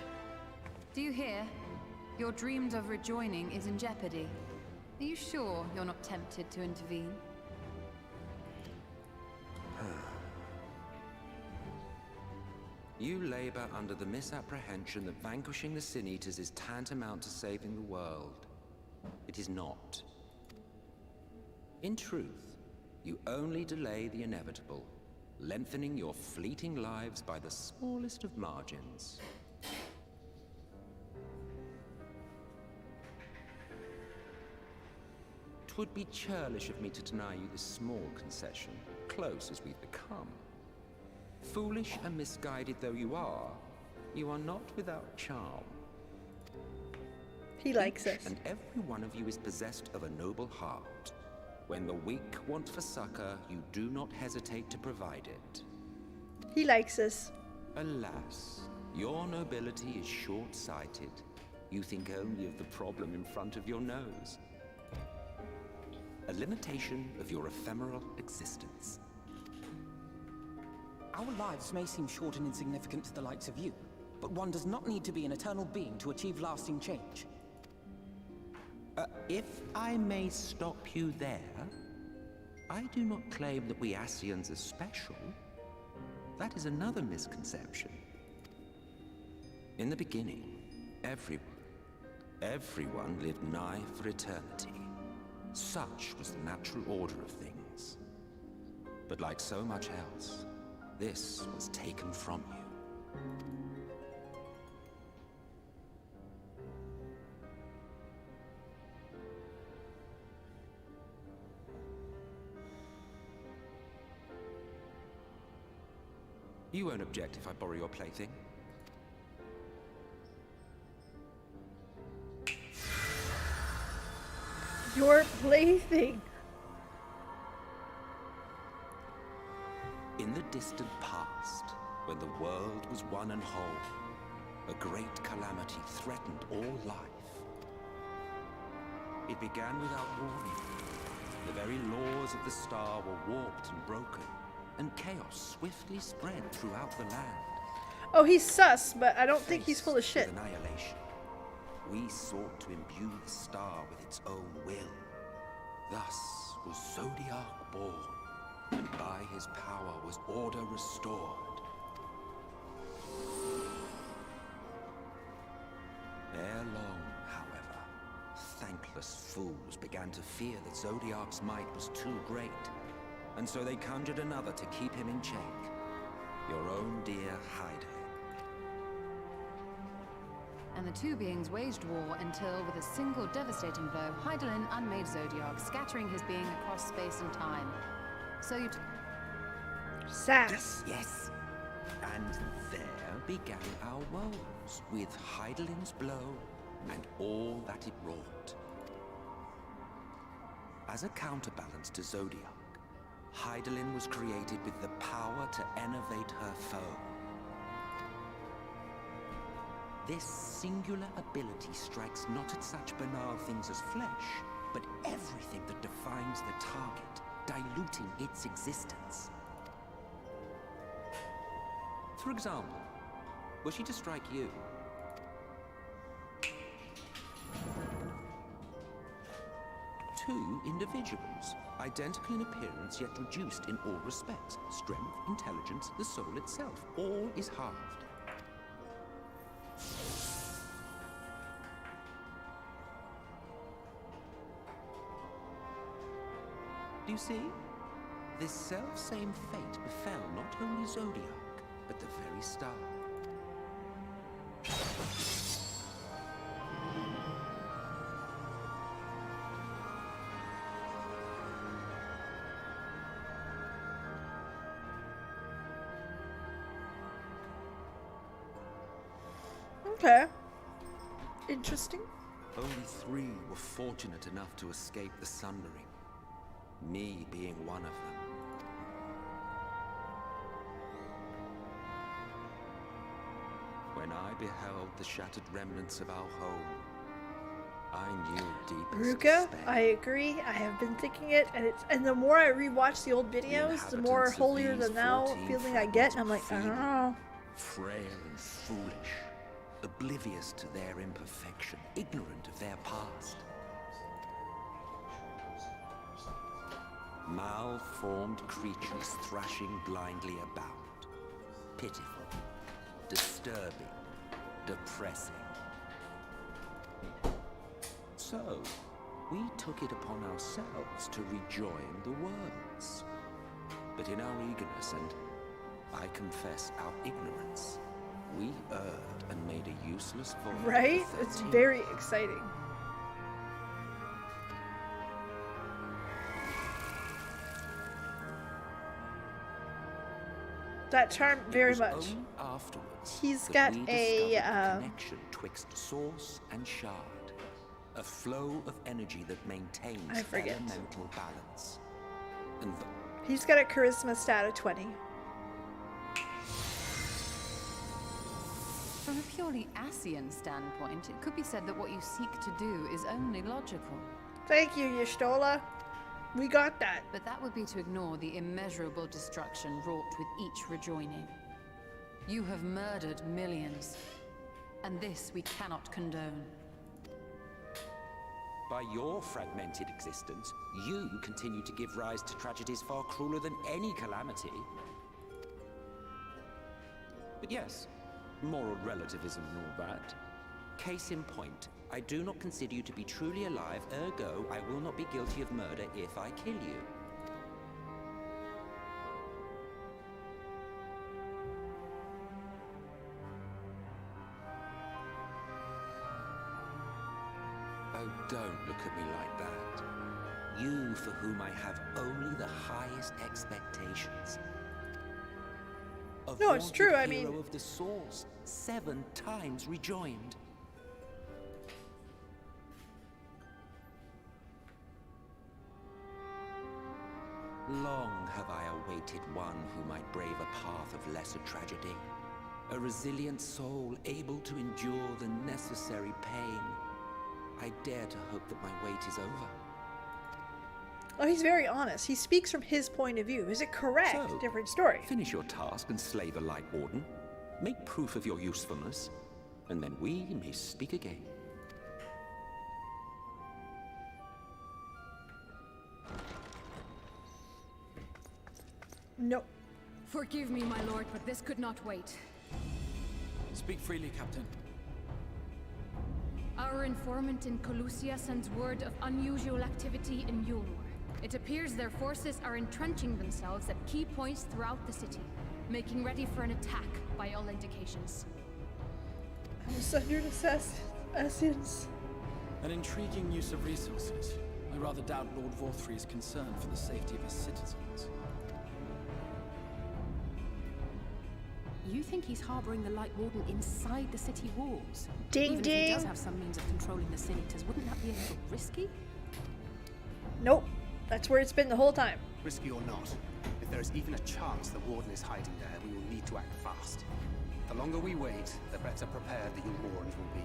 Do you hear? Your dreamed of rejoining is in jeopardy. Are you sure you're not tempted to intervene? You labor under the misapprehension that vanquishing the Sin Eaters is tantamount to saving the world. It is not. In truth, you only delay the inevitable, lengthening your fleeting lives by the smallest of margins. Twould be churlish of me to deny you this small concession, close as we've become. Foolish and misguided though you are not without charm. He likes us. And every one of you is possessed of a noble heart. When the weak want for succor, you do not hesitate to provide it. He likes us. Alas, your nobility is short-sighted. You think only of the problem in front of your nose. A limitation of your ephemeral existence. Our lives may seem short and insignificant to the likes of you, but one does not need to be an eternal being to achieve lasting change. If I may stop you there, I do not claim that we Ascians are special. That is another misconception. In the beginning, everyone lived nigh for eternity. Such was the natural order of things. But like so much else, this was taken from you. You won't object if I borrow your plaything? Your plaything. In the distant past, when the world was one and whole, a great calamity threatened all life. It began without warning. The very laws of the star were warped and broken, and chaos swiftly spread throughout the land. Oh, he's sus, but I don't think he's full of shit. With annihilation, we sought to imbue the star with its own will. Thus was Zodiac born, and by his power was order restored. Ere long, however, thankless fools began to fear that Zodiac's might was too great, and so they conjured another to keep him in check. Your own dear Hyde. And the two beings waged war until, with a single devastating blow, Hydaelyn unmade Zodiac, scattering his being across space and time. So you Sass. Yes. And there began our woes, with Hydaelyn's blow and all that it wrought. As a counterbalance to Zodiac, Hydaelyn was created with the power to enervate her foe. This singular ability strikes not at such banal things as flesh, but everything that defines the target, diluting its existence. For example, were she to strike you? Two individuals, identical in appearance yet reduced in all respects. Strength, intelligence, the soul itself, all is halved. Do you see? This self-same fate befell not only Zodiac, but the very star. Okay. Interesting. Only 3 were fortunate enough to escape the Sundering. Me being one of them. When I beheld the shattered remnants of our home, I knew deepest Ruka, despair. I agree. I have been thinking it, and the more I rewatch the old videos, the more inhabitants of holier these than thou 14 feeling I get, and I'm like, I fragments don't were know. frail and foolish, oblivious to their imperfection, ignorant of their past. Malformed creatures thrashing blindly about. Pitiful, disturbing, depressing. So, we took it upon ourselves to rejoin the worlds. But in our eagerness and, I confess, our ignorance, we erred and made a useless voyage. Right? of It's 13. very exciting. That charm It very was much. only afterwards He's that got we a, discovered the connection twixt source and shard, a flow of energy that maintains I forget. elemental balance. And He's got a charisma stat of 20. From a purely Asian standpoint, it could be said that what you seek to do is only logical. Thank you, Y'shtola. We got that. But that would be to ignore the immeasurable destruction wrought with each rejoining. You have murdered millions, and this we cannot condone. by your fragmented existence, you continue to give rise to tragedies far crueler than any calamity. But yes, moral relativism and all that. Case in point, I do not consider you to be truly alive, ergo, I will not be guilty of murder if I kill you. Oh, don't look at me like that. You, for whom I have only the highest expectations. A No, it's true, I vaunted mean- hero of the source, 7 times rejoined. Long have I awaited one who might brave a path of lesser tragedy. A resilient soul able to endure the necessary pain. I dare to hope that my wait is over. Oh, he's very honest. He speaks from his point of view. Is it correct? So, Different story. Finish your task and slay the Light Warden. Make proof of your usefulness, and then we may speak again. No. Forgive me, my lord, but this could not wait. Speak freely, Captain. Our informant in Colusia sends word of unusual activity in Yulmor. It appears their forces are entrenching themselves at key points throughout the city, making ready for an attack by all indications. Sundered assassins. An intriguing use of resources. I rather doubt Lord Vauthry's concern for the safety of his citizens. You think he's harboring the Light Warden inside the city walls? Ding Even if he does ding. have some means of controlling the Senators, wouldn't that be a little risky? Nope. That's where it's been the whole time. Risky or not, if there is even a chance the Warden is hiding there, we will need to act fast. The longer we wait, the better prepared the Yulmorans will be.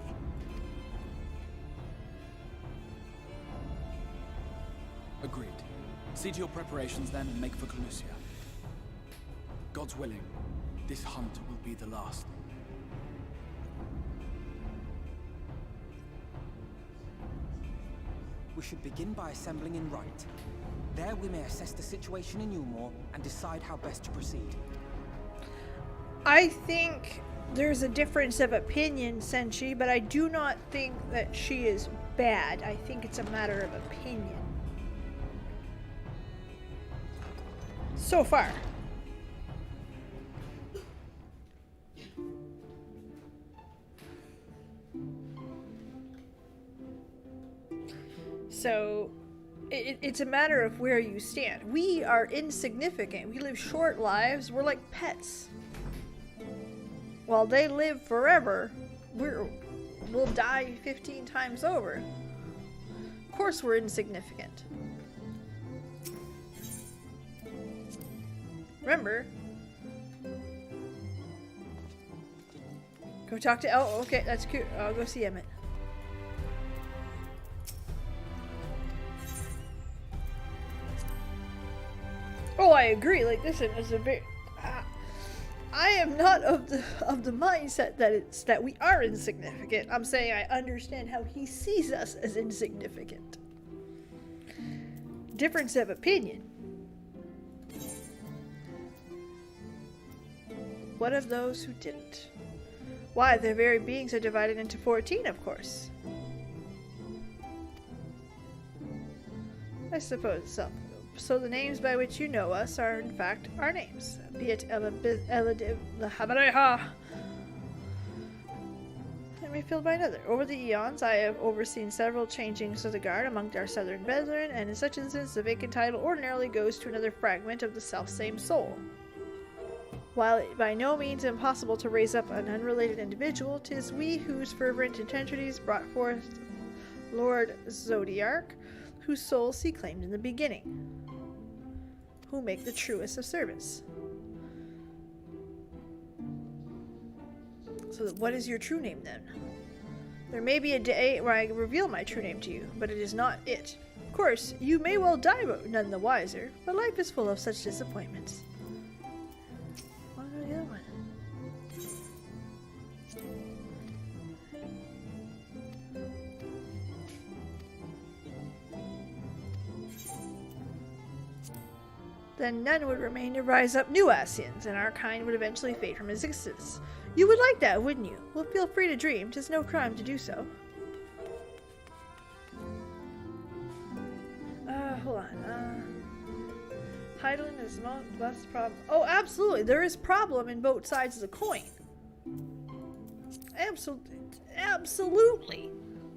Agreed. See to your preparations then and make for Colusia. God's willing, this hunt will be the last. We should begin by assembling in Right. There we may assess the situation in Yulmor and decide how best to proceed. I think there's a difference of opinion, Senshi, but I do not think that she is bad. I think it's a matter of opinion. So far. So, it's a matter of where you stand. We are insignificant. We live short lives. We're like pets. While they live forever, we'll die 15 times over. Of course we're insignificant. Remember? Go talk to... Oh, okay, that's cute. I'll go see Emmett. Oh, I agree. Like, listen, it's a bit... I am not of the mindset that we are insignificant. I'm saying I understand how he sees us as insignificant. Difference of opinion. What of those who didn't? Why, their very beings are divided into 14, of course. I suppose so. So the names by which you know us are, in fact, our names. Be it Let me filled by another. Over the eons, I have overseen several changings of the guard among our southern brethren, and in such instance, the vacant title ordinarily goes to another fragment of the self-same soul. While it by no means impossible to raise up an unrelated individual, 'tis we whose fervent intentions brought forth Lord Zodiarch, whose souls he claimed in the beginning, who make the truest of service. So what is your true name then? There may be a day where I reveal my true name to you, but it is not it. Of course, you may well die but none the wiser, but life is full of such disappointments. What about the other one? Then none would remain to rise up new Asians, and our kind would eventually fade from existence. You would like that, wouldn't you? Well, feel free to dream. 'Tis no crime to do so. Hold on. Heidelin is not less problem. Oh, absolutely. There is problem in both sides of the coin. Absolutely.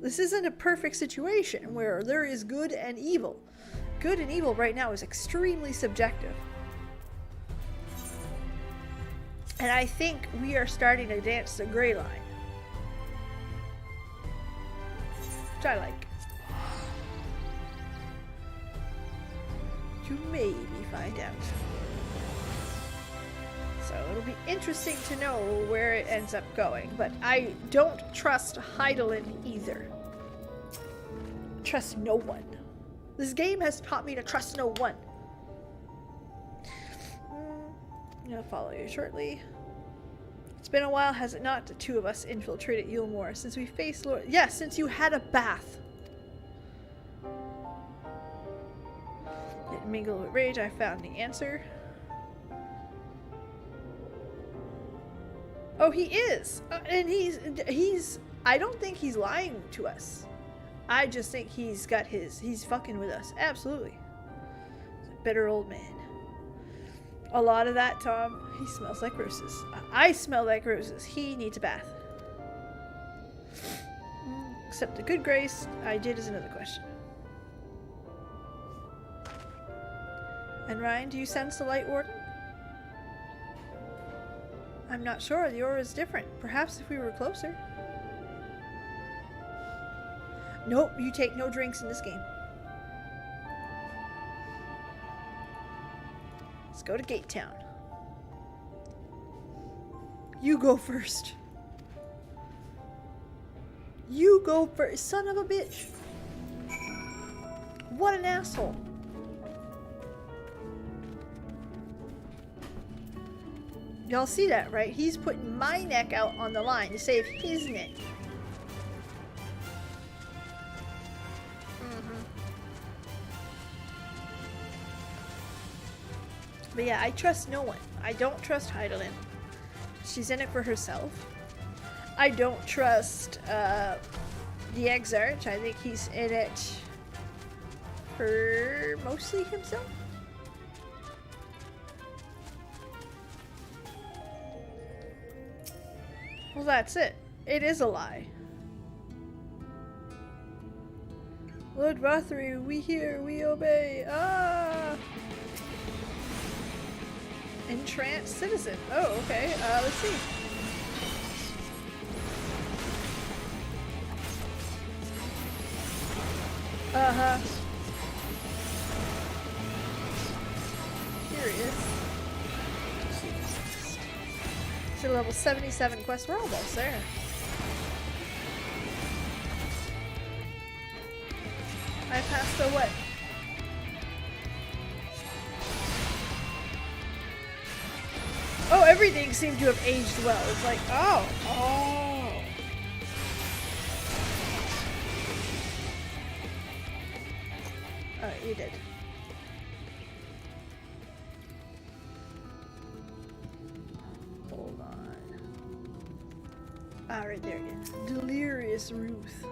This isn't a perfect situation where there is good and evil. Good and evil right now is extremely subjective. And I think we are starting to dance the gray line. Which I like. To maybe find out. So it'll be interesting to know where it ends up going. But I don't trust Heidelin either. Trust no one. This game has taught me to trust no one. I'm gonna follow you shortly. It's been a while, has it not? The two of us infiltrated Yulmore since we faced Lord. Yes, since you had a bath. Didn't mingle with rage. I found the answer. Oh, he is, and he's. I don't think he's lying to us. I just think he's fucking with us. Absolutely. He's a bitter old man. A lot of that, Tom. He smells like roses. I smell like roses. He needs a bath. Except the good grace I did is another question. And Ryan, do you sense the light warden? I'm not sure. The aura is different. Perhaps if we were closer. Nope, you take no drinks in this game. Let's go to Gate Town. You go first. You go first, son of a bitch. What an asshole. Y'all see that, right? He's putting my neck out on the line to save his neck. But yeah, I trust no one. I don't trust Heidelin. She's in it for herself. I don't trust the Exarch. I think he's in it for mostly himself. Well, that's it. It is a lie. Lord Vauthry, we hear, we obey. Ah! Entranced citizen. Oh, okay. Let's see. Uh-huh. Curious. It's a level 77 quest. We're almost there. I passed the what? Oh, everything seemed to have aged well. It's like, oh. Oh, you did. Hold on. Ah, right there it is. Delirious Ruth.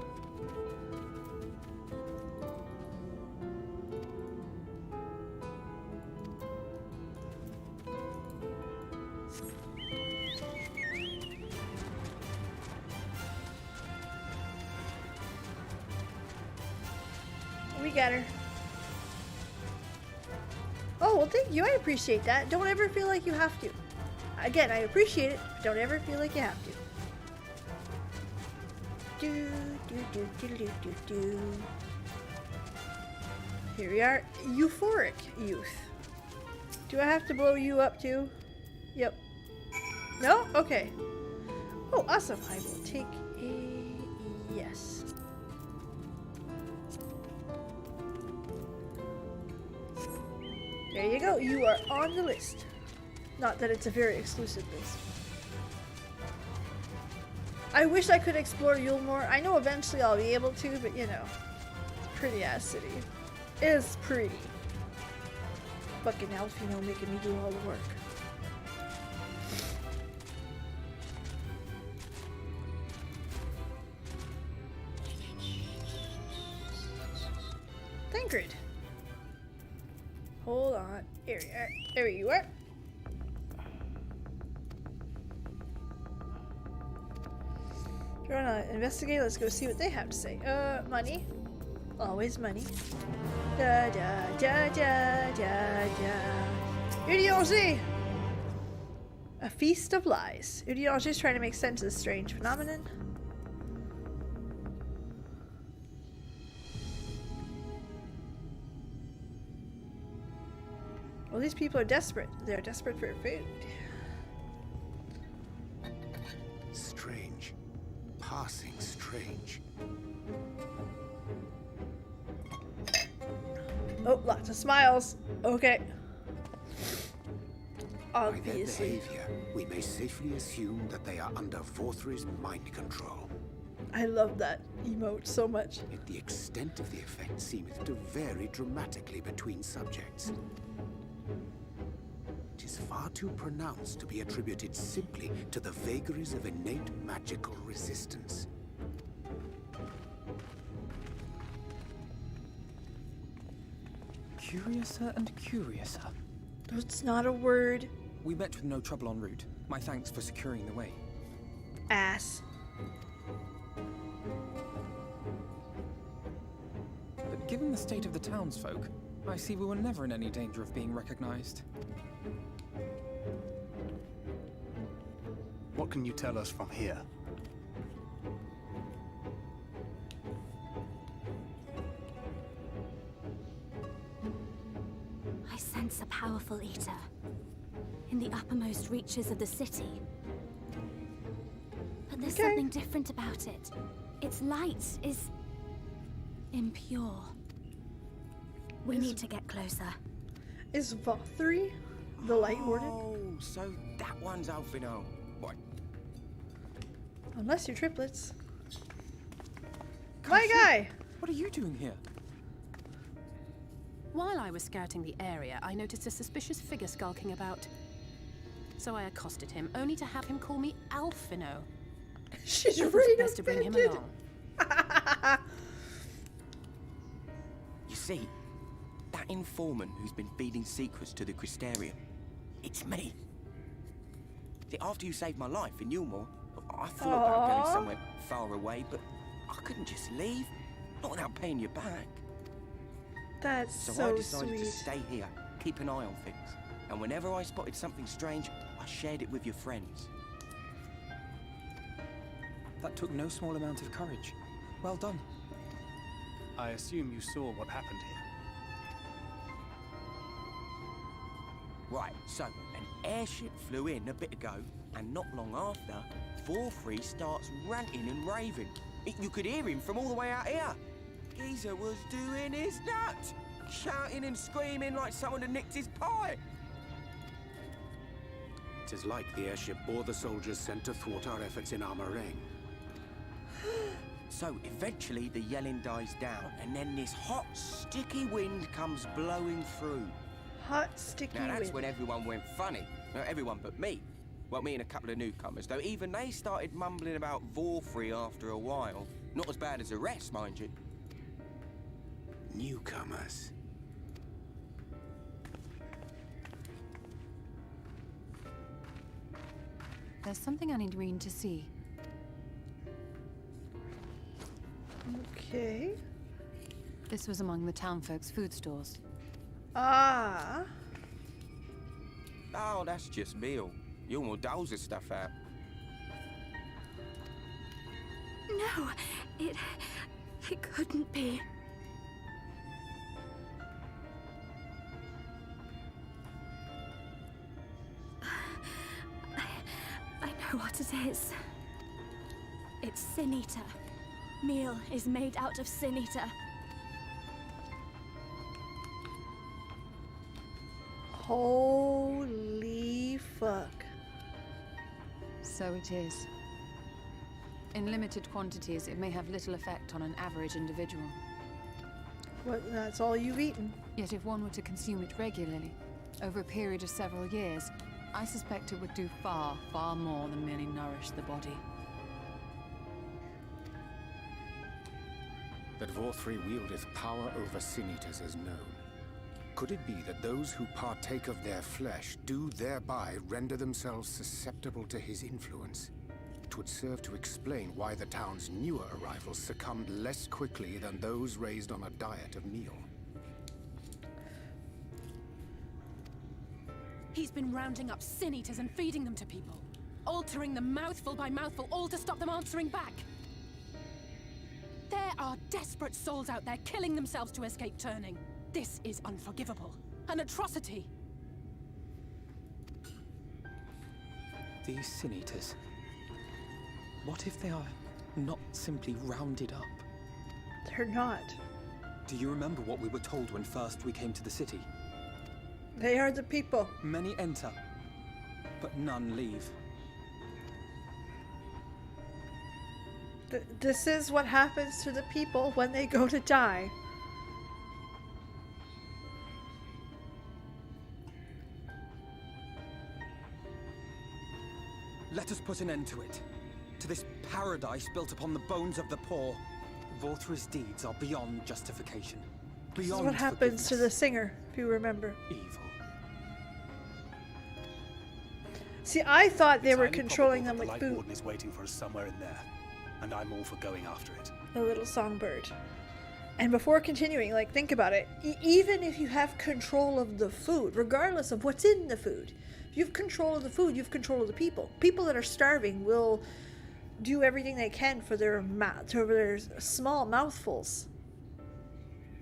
We got her. Oh, well, thank you. I appreciate that. Don't ever feel like you have to. Again, I appreciate it, but don't ever feel like you have to. Do. Here we are. Euphoric youth. Do I have to blow you up too? Yep. No? Okay. Oh, awesome. I will take a yes. There you go. You are on the list. Not that it's a very exclusive list. I wish I could explore Yule more. I know eventually I'll be able to, but you know. Pretty ass city. It is pretty. Fucking elf, you know, making me do all the work. Thancred. Hold on. Here you are. There you are. You wanna investigate? Let's go see what they have to say. Money. Always money. Da da da da da da. Idiocy! A feast of lies. Idiocy is trying to make sense of this strange phenomenon. Well, these people are desperate. They're desperate for food. Strange. Passing strange. Oh, lots of smiles. Okay. By their Obviously. behavior, we may safely assume that they are under Vauthry's mind control. I love that emote so much. Yet the extent of the effect seemeth to vary dramatically between subjects. It is far too pronounced to be attributed simply to the vagaries of innate magical resistance. Curiouser and curiouser. It's not a word. We met with no trouble en route. My thanks for securing the way. Ass. But given the state of the townsfolk, I see we were never in any danger of being recognized. What can you tell us from here? I sense a powerful eater in the uppermost reaches of the city. But there's something different about it. Its light is impure. We need to get closer. Is Vauthry the Light Warden? Oh, so that one's Alfino. What? Unless you're triplets. My guy! What are you doing here? While I was scouting the area, I noticed a suspicious figure skulking about. So I accosted him, only to have him call me Alfino. She's right right best to bring him offended. along. You see, that informant who's been feeding secrets to the Crystarium, it's me. See, after you saved my life in Yulmore, I thought about going somewhere far away, but I couldn't just leave. Not without paying you back. That's So I decided sweet. to stay here, keep an eye on things. And whenever I spotted something strange, I shared it with your friends. That took no small amount of courage. Well done. I assume you saw what happened here. Right, so an airship flew in a bit ago, and not long after, Vauthry starts ranting and raving. You could hear him from all the way out here. Geezer was doing his nut, shouting and screaming like someone had nicked his pie. It is like the airship bore the soldiers sent to thwart our efforts in Armoring. So eventually the yelling dies down, and then this hot, sticky wind comes blowing through. Hot, sticky Now that's wind. when everyone went funny. No, everyone but me. Well, me and a couple of newcomers, though even they started mumbling about Vauthry after a while. Not as bad as the rest, mind you. Newcomers. There's something I need Reen to see. Okay. This was among the townfolk's food stores. Ah. Oh, that's just meal. You more doles of stuff out. No, it couldn't be. I know what it is. It's Sin Eater. Meal is made out of Sin Eater. Holy fuck. So it is. In limited quantities, it may have little effect on an average individual. What, that's all you've eaten? Yet if one were to consume it regularly, over a period of several years, I suspect it would do far, far more than merely nourish the body. That Vauthry wieldeth power over Sin Eaters is known. Could it be that those who partake of their flesh do thereby render themselves susceptible to his influence? It would serve to explain why the town's newer arrivals succumbed less quickly than those raised on a diet of meal. He's been rounding up Sin Eaters and feeding them to people. Altering them mouthful by mouthful, all to stop them answering back. There are desperate souls out there killing themselves to escape turning. This is unforgivable. An atrocity. These Sin Eaters. What if they are not simply rounded up? They're not. Do you remember what we were told when first we came to the city? They are the people. Many enter, but none leave. This is what happens to the people when they go to die. Let us put an end to it. To this paradise built upon the bones of the poor. Vauthry's deeds are beyond justification. This is Beyond what happens to the forgiveness. singer, if you remember. Evil. See, I thought they It's were highly controlling them probable with that the Light food. Warden is waiting for us somewhere in there, and I'm all for going after it. A little songbird. And before continuing, like, think about it. Even if you have control of the food, regardless of what's in the food, if you have control of the food, you have control of the people. People that are starving will do everything they can for their small mouthfuls.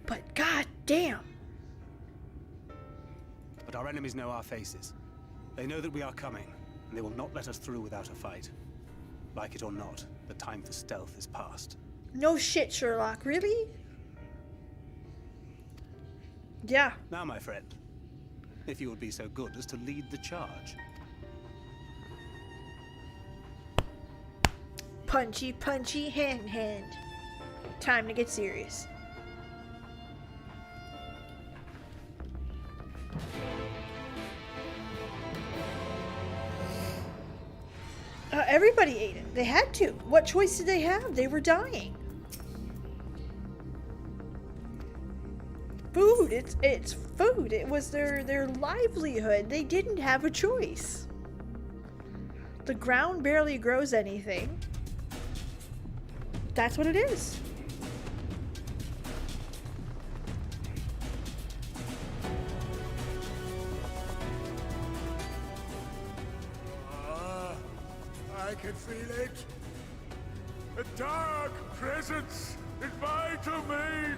But god damn. But our enemies know our faces. They know that we are coming, and they will not let us through without a fight. Like it or not, the time for stealth is past. No shit, Sherlock. Really? Yeah. Now, my friend, if you would be so good as to lead the charge. Punchy, punchy, hand, hand. Time to get serious. Everybody ate it. They had to. What choice did they have? They were dying. Food. It's food. It was their livelihood. They didn't have a choice. The ground barely grows anything. That's what it is. I can feel it. A dark presence in my domain.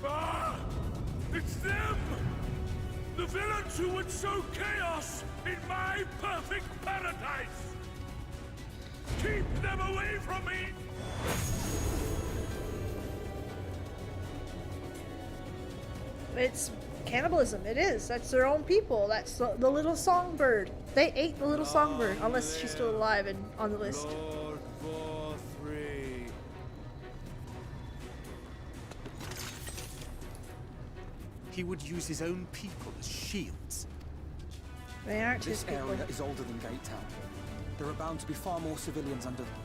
Ah! It's them! The villains who would sow chaos in my perfect paradise! Keep them away from me! It's cannibalism. It is. That's their own people. That's the little songbird. They ate the little songbird, unless she's still alive and on the list. Lord Vauthry. He would use his own people as shields. They aren't his This people. area is older than Gate Town. There are bound to be far more civilians under them.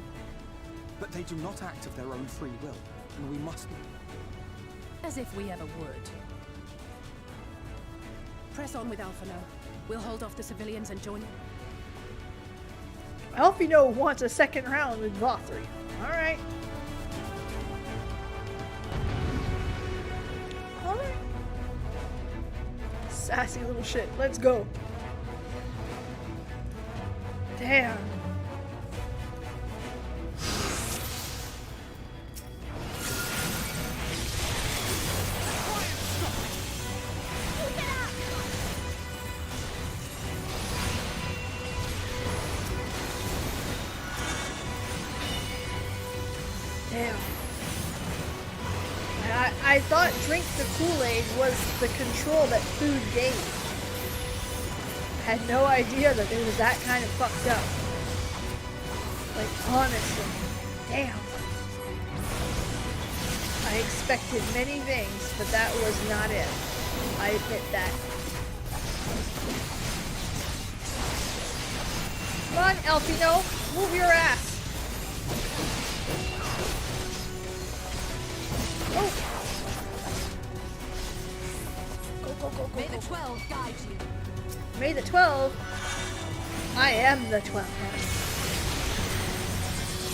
But they do not act of their own free will, and we must... As if we ever would. Press on with Alphino. We'll hold off the civilians and join... Alphino wants a second round with Vauthry. Alright. Alright. Sassy little shit. Let's go. Damn. Damn. I thought drink the Kool-Aid was the control that food gave. Had no idea that it was that kind of fucked up. Like, honestly. Damn. I expected many things, but that was not it. I admit that. Come on, Alphino. Move your ass. Oh. Go. May the 12 guide you. May the 12. I am the 12.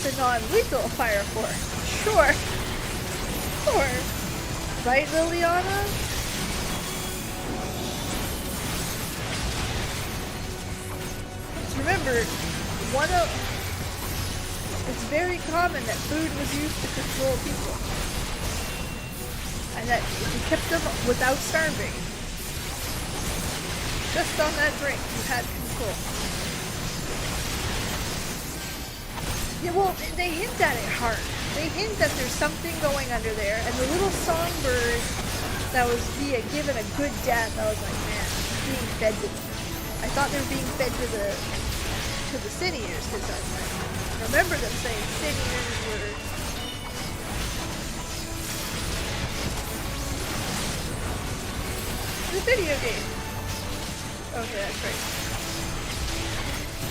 The non-lethal fire force. Sure. Right, Liliana? Just remember, it's very common that food was used to control people. And that if you kept them without starving, just on that drink, you had control. Yeah, well, they hint at it hard. They hint that there's something going under there, and the little songbird that was being given a good death, I was like, man, being fed to them. I thought they were being fed to the Sinears, because I remember them saying Sinears were... The video game. Okay, that's right.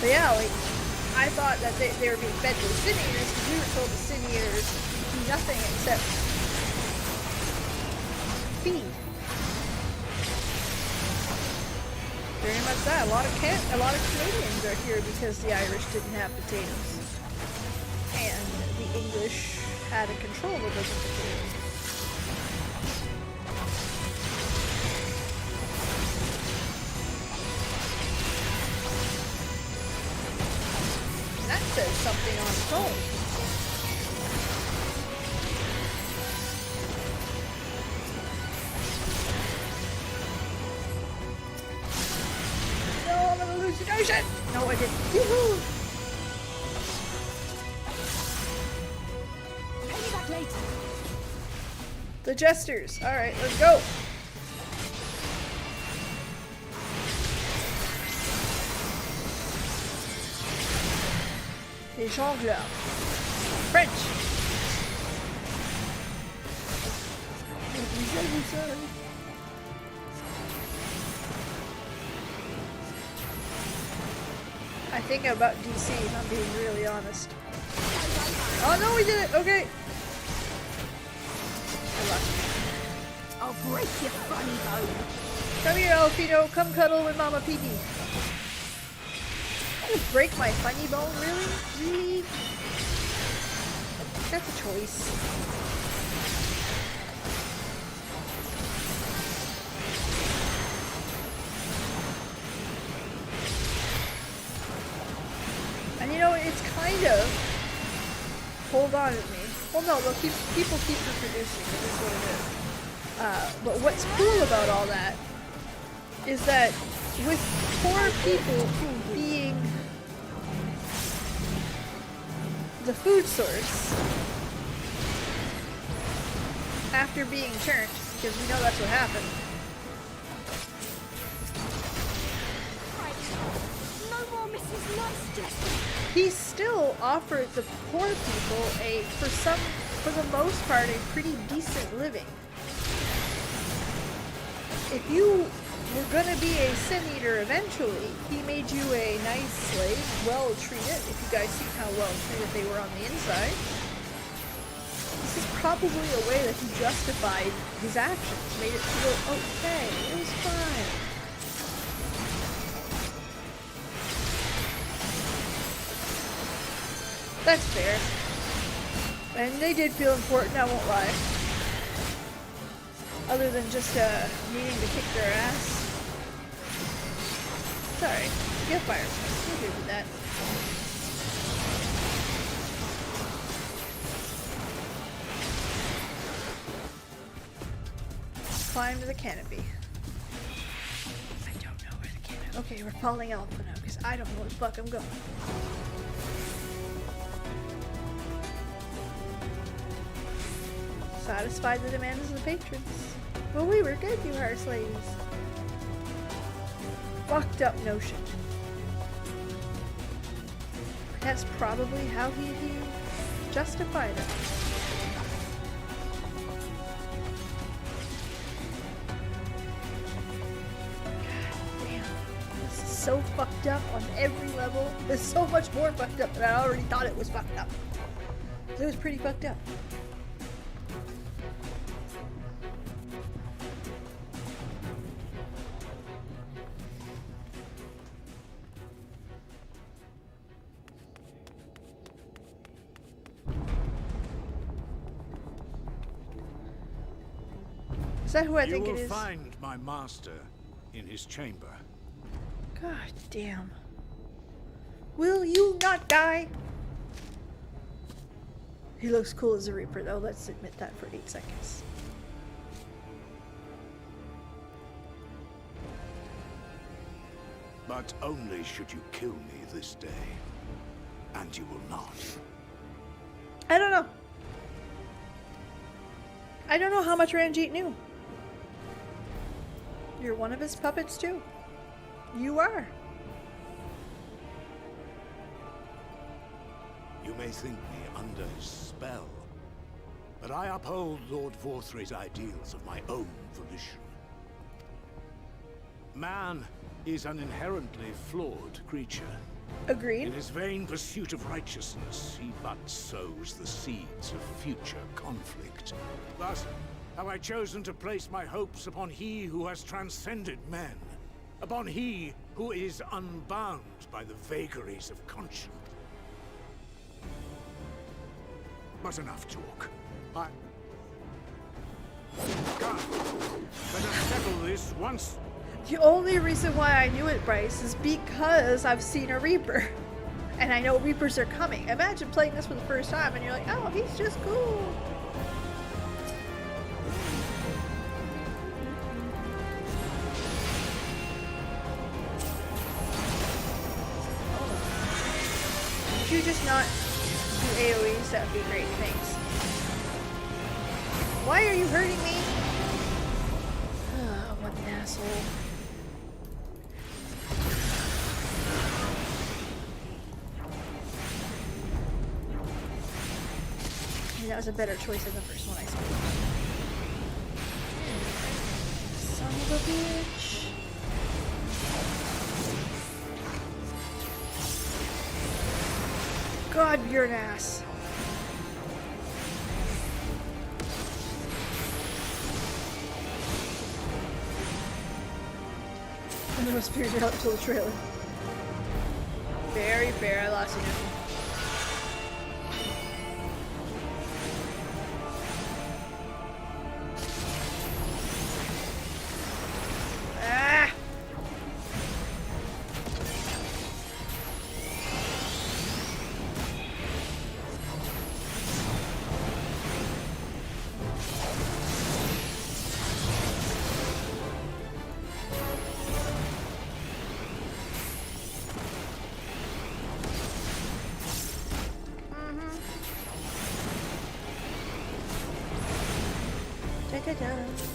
But yeah, like, I thought that they were being fed to the Sinears, because we were told the Sinears do nothing except feed. Very much that. A lot of Canadians are here because the Irish didn't have potatoes, and the English had a control over the potatoes. That says something on its own. No, I'm an hallucination! No, I didn't. Yoo-hoo! Pay me back later. The Jesters. Alright, let's go. Les jongleurs. French. I think about DC, if I'm being really honest. Oh no, we did it! Okay. Good luck. I'll break your funny bone. Come here, Alphino. Come cuddle with Mama Piggy. gonna break my funny bone, really? Really? That's a choice. And you know, it's kind of... Hold on with me. Well, no, look, people keep reproducing. It is what it is. But what's cool about all that is that with poor people being the food source after being turned, because we know that's what happened. No more Mrs. Nice Jessie. He still offered the poor people for the most part, a pretty decent living. If you were gonna be a sin eater eventually, he made you a nice slave, well treated. If you guys see how well treated they were on the inside. This is probably a way that he justified his actions, made it feel okay, it was fine. That's fair. And they did feel important, I won't lie. Other than just needing to kick their ass. Sorry, get fire. We'll do with that. Climb to the canopy. I don't know where the canopy. Okay, we're falling out for now because I don't know where the fuck I'm going. Satisfy the demands of the patrons. Well, we were good, you are slaves. Fucked up notion. That's probably how he justified it. God damn. This is so fucked up on every level. There's so much more fucked up than I already thought it was fucked up. It was pretty fucked up. Is that who I think it is? You will find my master in his chamber. God damn. Will you not die? He looks cool as a Reaper though, let's admit that for 8 seconds. But only should you kill me this day. And you will not. I don't know. I don't know how much Ranjit knew. You're one of his puppets too. You are. You may think me under his spell, but I uphold Lord Vauthry's ideals of my own volition. Man is an inherently flawed creature. Agreed. In his vain pursuit of righteousness, he but sows the seeds of future conflict. Thus, have I chosen to place my hopes upon he who has transcended men, upon he who is unbound by the vagaries of conscience. But enough talk. Come, let us settle this once. The only reason why I knew it, Bryce, is because I've seen a Reaper. And I know Reapers are coming. Imagine playing this for the first time and you're like, oh, he's just cool. Could you just not do AoEs? That would be great, thanks. Why are you hurting me? Oh, what an asshole. That was a better choice than the first one I saw. Son of a bitch. God, you're an ass. I must figure it out until the trailer. Very fair. I lost emotion. Ah!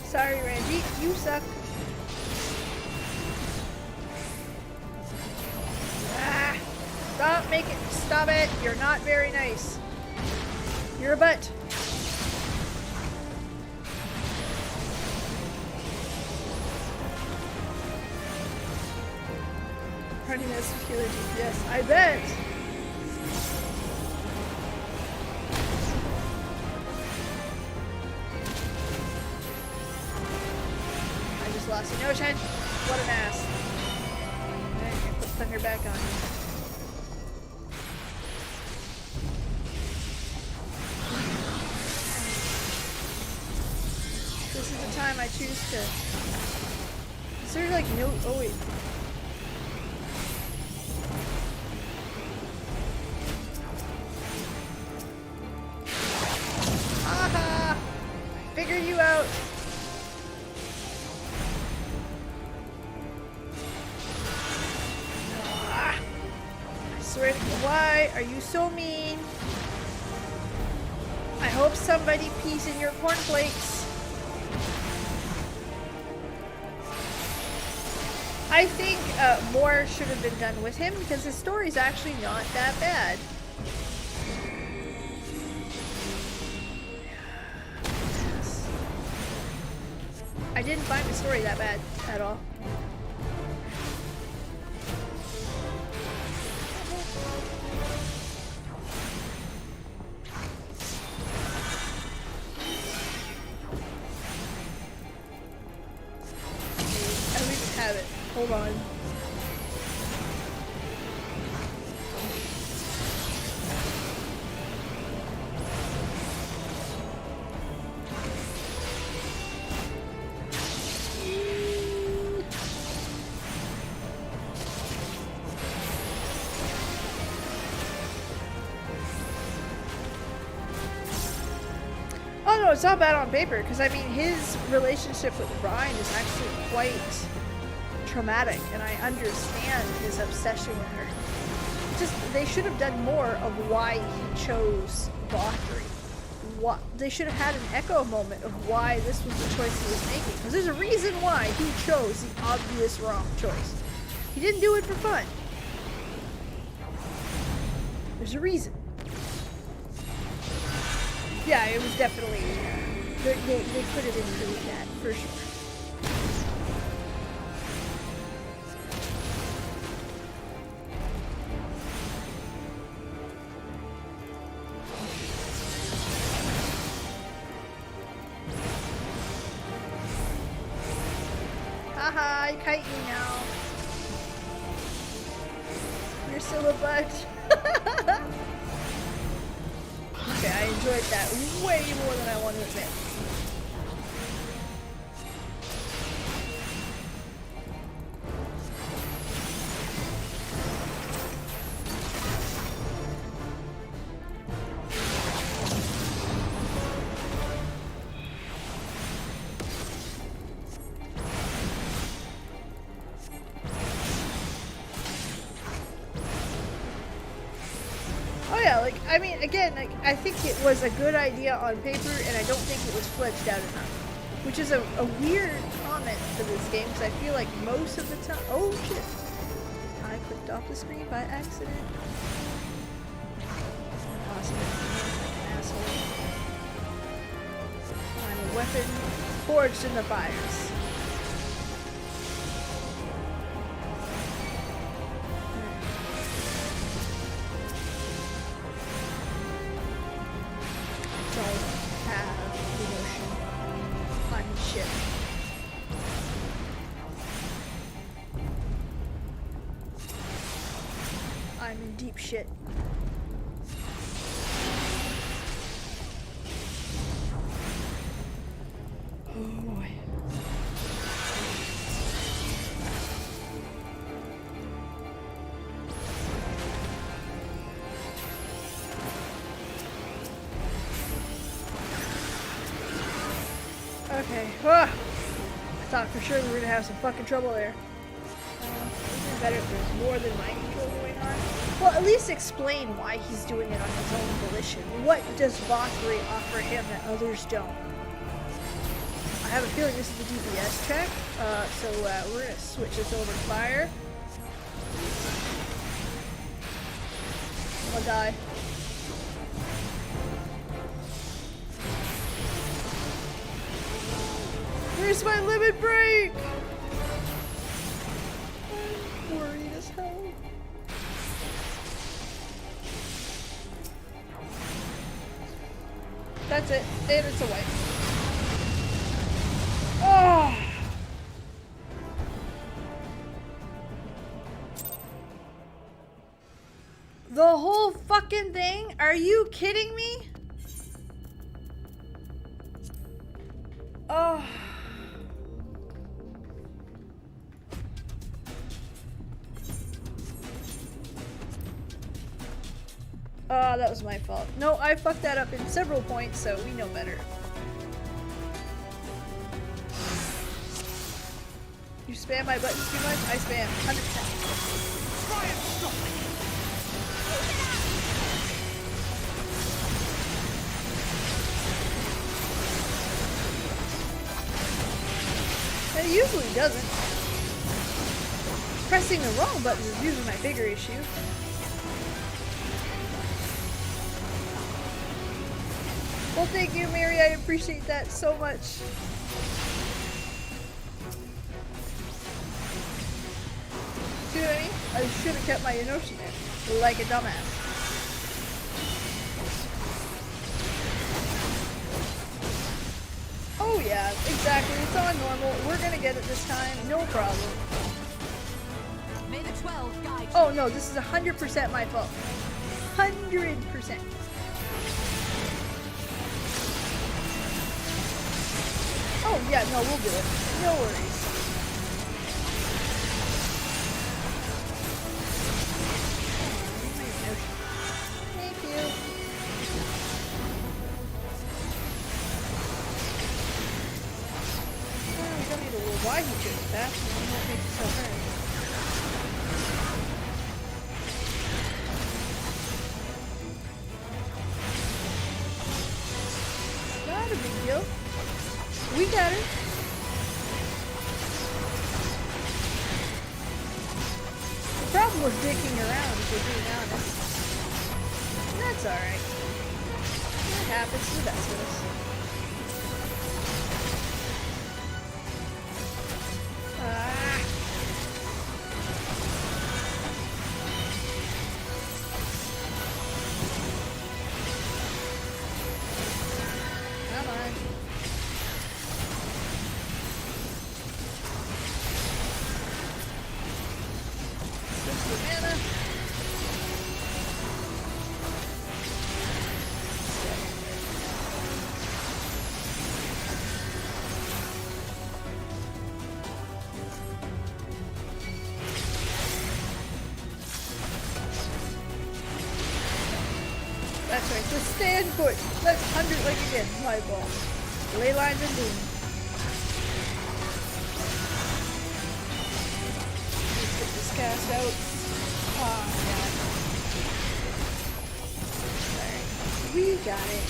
Sorry, Randy, you suck. Ah, stop it. You're not very nice. You're a butt. Running as killer GPS, I bet. Lost emotion. What an ass. Okay, put thunder back on. This is the time I choose to. Is there like no? Oh wait. Aha! Figure you out. Why are you so mean? I hope somebody pees in your cornflakes. I think more should have been done with him because his story's actually not that bad. I didn't find the story that bad at all. Hold on. Oh no, it's not bad on paper, because I mean his relationship with Brian is actually quite traumatic, and I understand his obsession with her. Just they should have done more of why he chose Vauthry. What they should have had an echo moment of why this was the choice he was making. Because there's a reason why he chose the obvious wrong choice. He didn't do it for fun. There's a reason. Yeah, it was definitely they could have improved that for sure. Haha, I kite you now. You're still a butt. Okay, I enjoyed that way more than I want to admit. I mean, again, like, I think it was a good idea on paper, and I don't think it was fleshed out enough. Which is a weird comment for this game, because I feel like most of the time... Oh, shit. I clicked off the screen by accident. Awesome. Like an asshole. I'm a weapon forged in the fires. deep shit. Oh boy. Okay. I thought for sure we were gonna have some fucking trouble there. Even better if there's more than mind control going on. Well, at least explain why he's doing it on his own volition. What does Vauthry offer him that others don't? I have a feeling this is the DPS check, so we're gonna switch this over to fire. I'll die. Where's my limit break? I'm worried as hell. That's it. And it's a wipe. Oh! The whole fucking thing? Are you kidding me? Oh. Oh, that was my fault. No, I fucked that up in several points, so we know better. You spam my buttons too much? I spam 100%. Try and stop me! It usually doesn't. Pressing the wrong buttons is usually my bigger issue. Well, thank you, Mary. I appreciate that so much. See what I mean? I should have kept my emotion there, like a dumbass. Oh yeah, exactly. It's on normal. We're gonna get it this time. No problem. May the 12 guide you. Oh no, this is 100% my fault. 100%. Oh yeah, no, we'll do it. No worries. Thank you. Oh, we don't need a little why he chose that. It won't make yourself hurt. Not a big deal. We got it. The problem was dicking around, if we're being honest. That's alright. That happens to the best of us. Ah. Come on. Mana. That's right, so stand put. Let's 100 like again. My ball. Ley lines and boom. Let's get this cast out. Oh, God. Alright. We got it.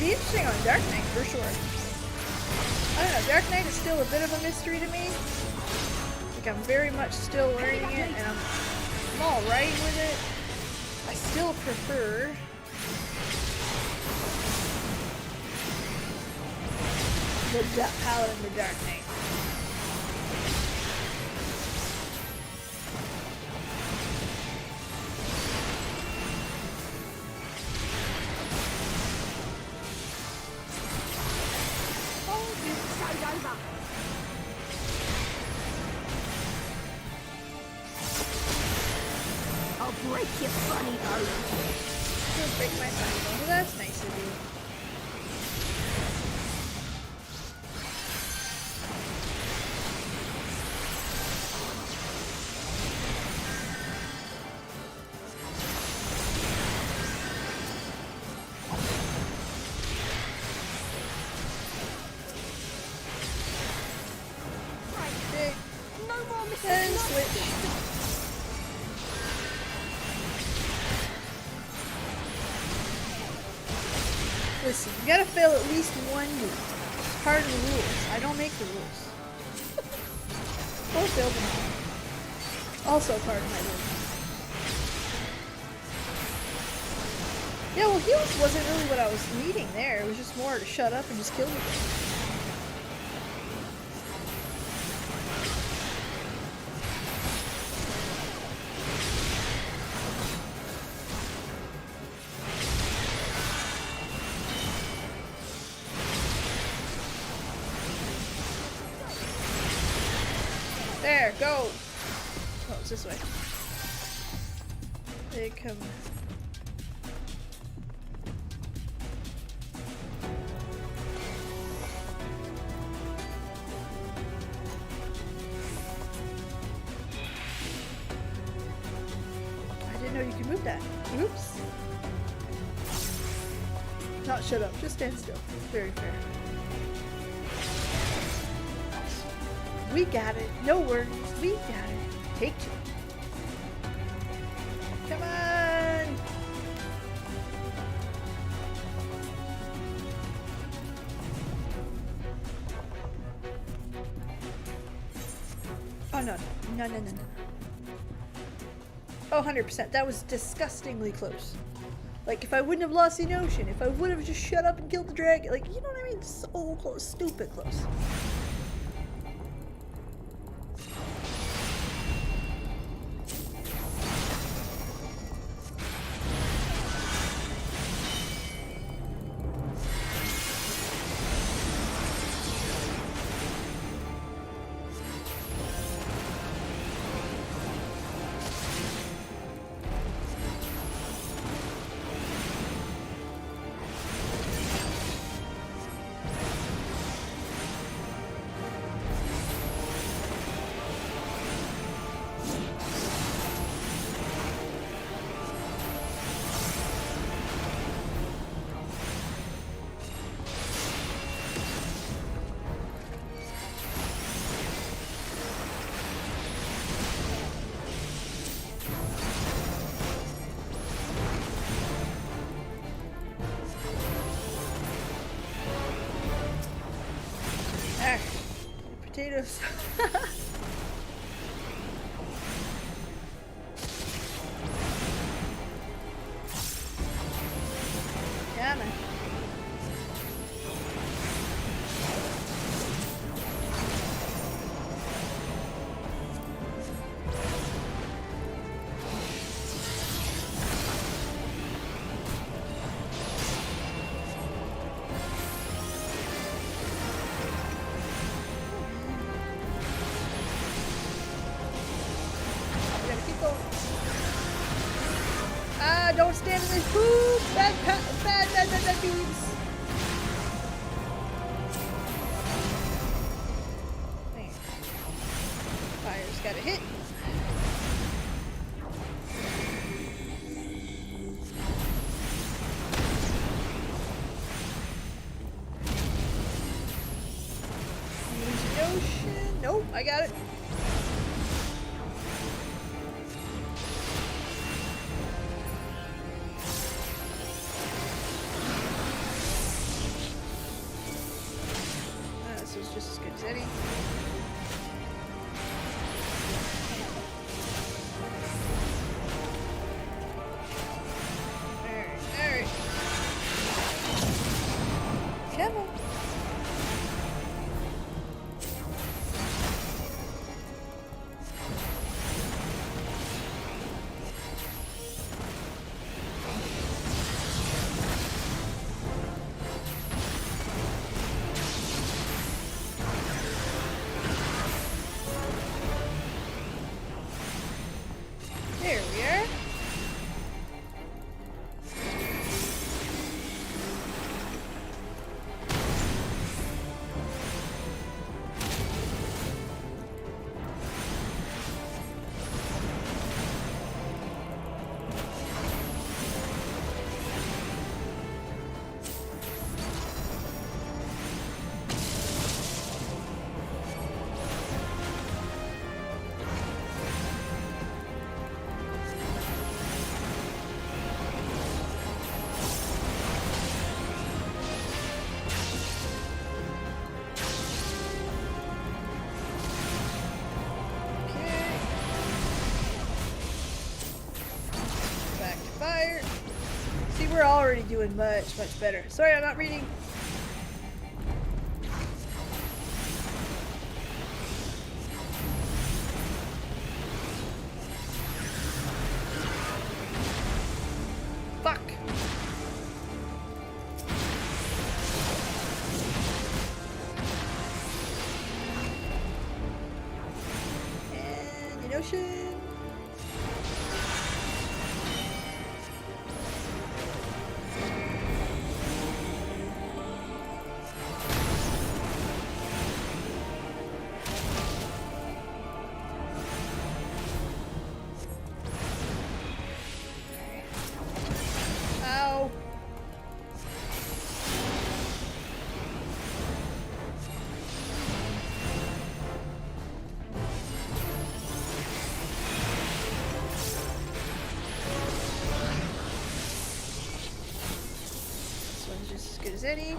Be interesting on Dark Knight for sure. I don't know, Dark Knight is still a bit of a mystery to me. Like I'm very much still learning it and I'm alright with it. I still prefer The Paladin, the Dark Knight. I'll break your funny bone. Don't break my funny bone. Well, that's nice of you. Okay. No more mistakes. And switch. Listen, you gotta fail at least one move. It's part of the rules. I don't make the rules. Or fail them all. Also part of my rules. Yeah, well, heals wasn't really what I was needing there. It was just more to shut up and just kill me. There, go! Oh, it's this way. They come. I didn't know you could move that. Oops. Not shut up, just stand still. Very fair. We got it. No worries. We got it. Take two. Come on. Oh, no. No, no, no, no. Oh, 100%. That was disgustingly close. Like, if I wouldn't have lost the notion, if I would have just shut up and killed the dragon, like, you know what I mean? So close. Stupid close. Potatoes. Yeah, man. Don't stand in this poop! Bad beans! Man. Fire's gotta hit. Use the ocean. Nope, I got it. Just as good as any. Alright. Come on. already doing much, much better. Sorry, I'm not reading. Fuck. And an ocean. Ow. This one's just as good as any.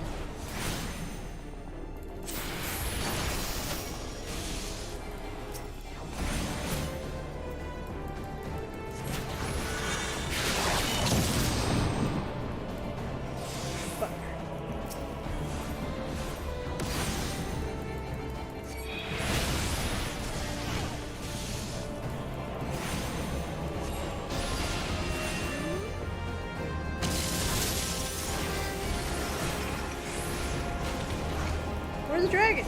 Where are the dragons?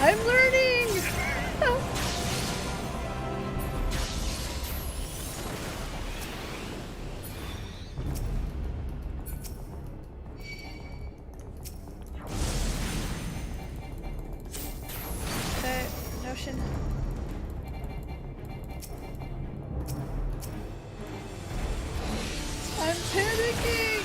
I'm learning! Okay, notion. I'm panicking!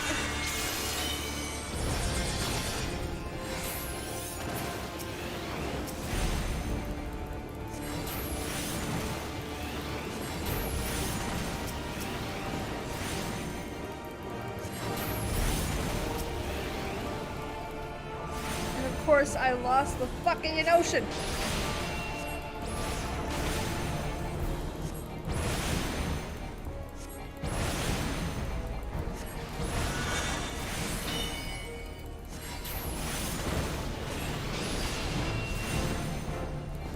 And of course I lost the fucking ocean!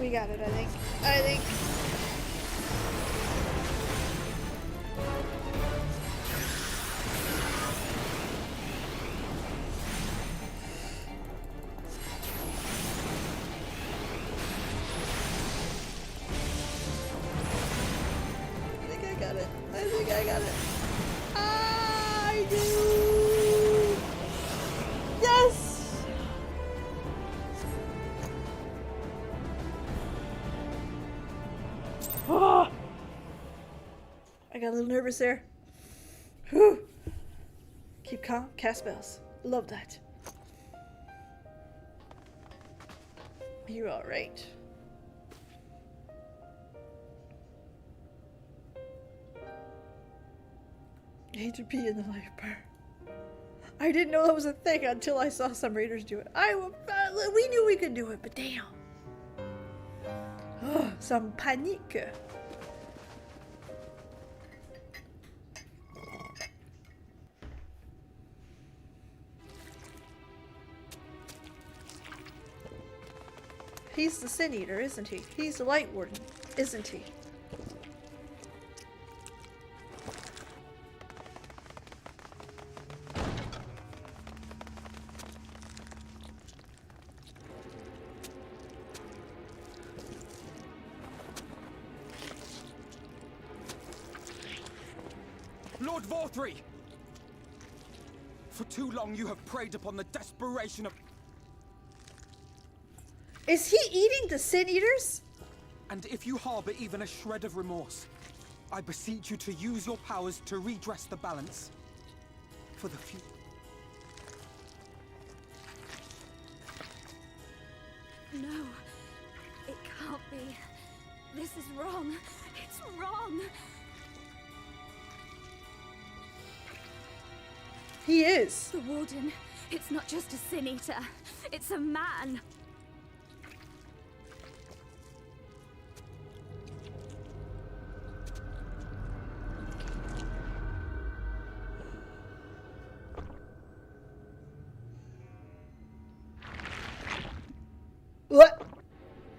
We got it, I think. I think I got it. I do! Yes! Oh, I got a little nervous there. Whew. Keep calm, cast spells. Love that. You're alright. I hate to be in the life bar. I didn't know that was a thing until I saw some raiders do it. We knew we could do it, but damn. Oh, some panique. He's the Sin Eater, isn't he? He's the Light Warden, isn't he? Lord Vauthry! For too long you have preyed upon the desperation of... Is he eating the Sin Eaters? And if you harbor even a shred of remorse, I beseech you to use your powers to redress the balance. For the future. No, it can't be. This is wrong. It's wrong. He is. The Warden, it's not just a Sin Eater. It's a man.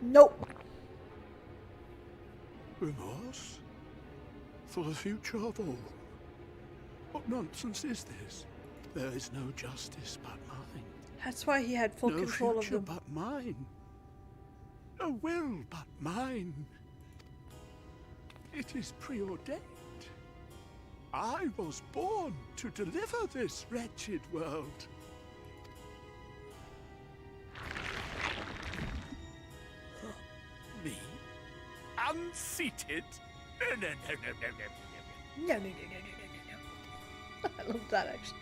Nope. Remorse? For the future of all? What nonsense is this? There is no justice but mine. That's why he had full no control of future them. but mine. No will but mine. It is preordained. I was born to deliver this wretched world. Me? Unseated? No. No. I love that actually.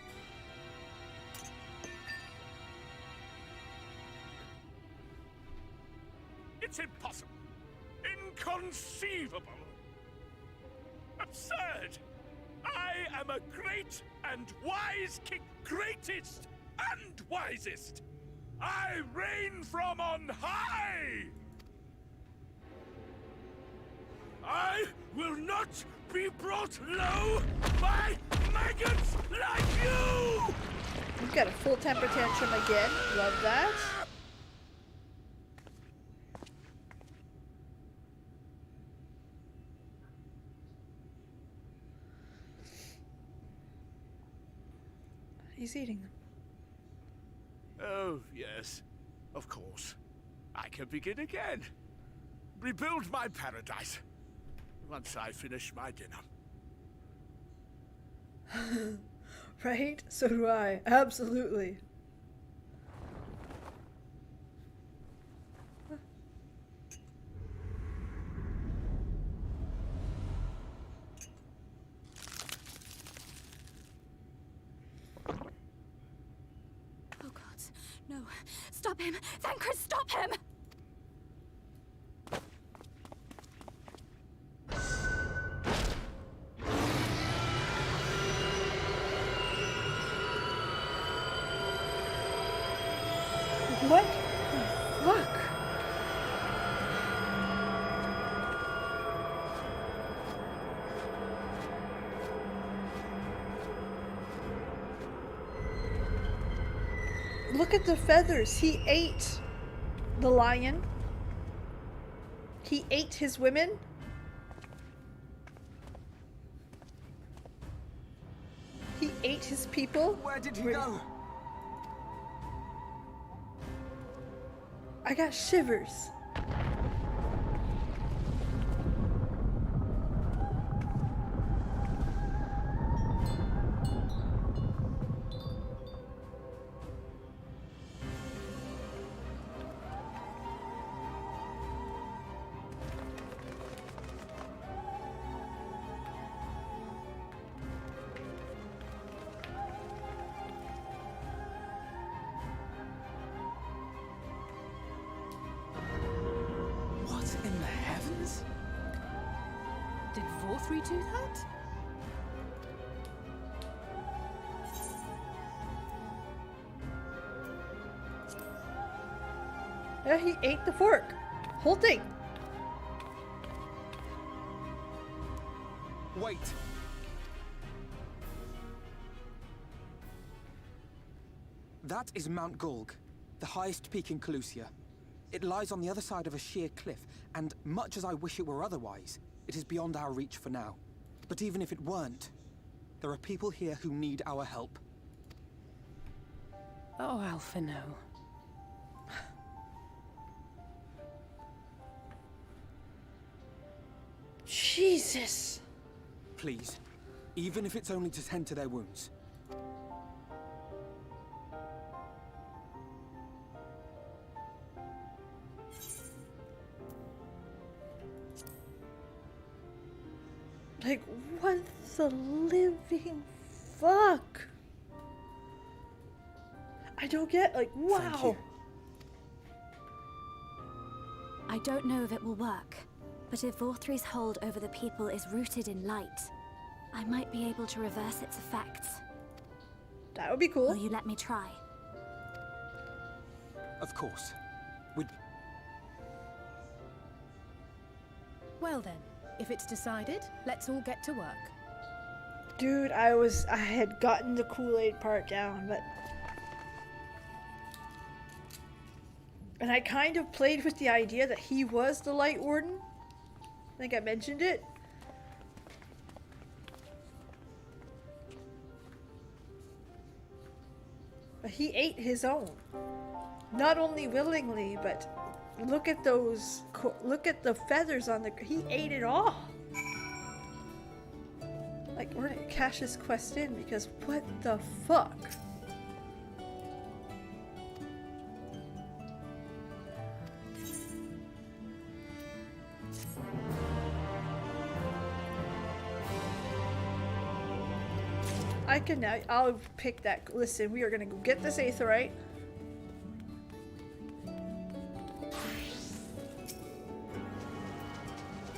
It's impossible. Inconceivable. Absurd. I am a great and wise king. Greatest and wisest. I reign from on high. I will not be brought low by maggots like you! We've got a full temper tantrum again. Love that. He's eating them. Oh, yes. Of course. I can begin again. Rebuild my paradise. Once I finish my dinner. Right? So do I. Absolutely. Oh God, no. Stop him! Thancred, stop him! What the fuck? Look at the feathers. He ate the lion. He ate his women. He ate his people. Where did he go? I got shivers. What in the heavens? Did Vauthry do that? Yeah, he ate the fork. Whole thing. Wait. That is Mount Golg, the highest peak in Calusia. It lies on the other side of a sheer cliff, and much as I wish it were otherwise, it is beyond our reach for now. But even if it weren't, there are people here who need our help. Oh, Alpha, no. Jesus. Please, even if it's only to tend to their wounds. Like, what the living fuck? I don't get, like, wow. I don't know if it will work, but if Vauthry's hold over the people is rooted in light, I might be able to reverse its effects. That would be cool. Will you let me try? Of course. Well then, if it's decided, let's all get to work. Dude, I had gotten the Kool-Aid part down, but And I kind of played with the idea that he was the Light Warden. I think I mentioned it. But he ate his own. Not only willingly, but look at those, look at the feathers on the, he ate it all. Like, we're gonna cash this quest in because what the fuck? I can now, I'll pick that. Listen, we are gonna go get this aetheryte.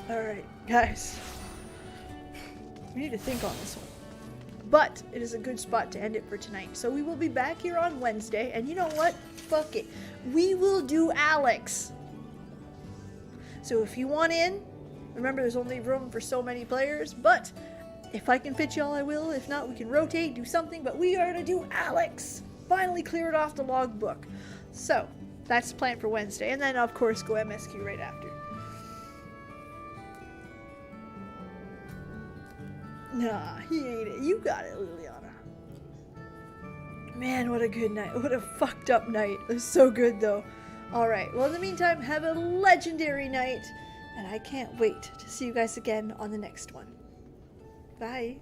Alright, guys. We need to think on this one. But it is a good spot to end it for tonight. So we will be back here on Wednesday. And you know what? Fuck it. We will do Alex. So if you want in, remember there's only room for so many players. But if I can fit y'all, I will. If not, we can rotate, do something. But we are going to do Alex. Finally clear it off the logbook. So that's the plan for Wednesday. And then, of course, go MSQ right after. Nah, he ate it. You got it, Liliana. Man, what a good night. What a fucked up night. It was so good, though. Alright, well, in the meantime, have a legendary night. And I can't wait to see you guys again on the next one. Bye.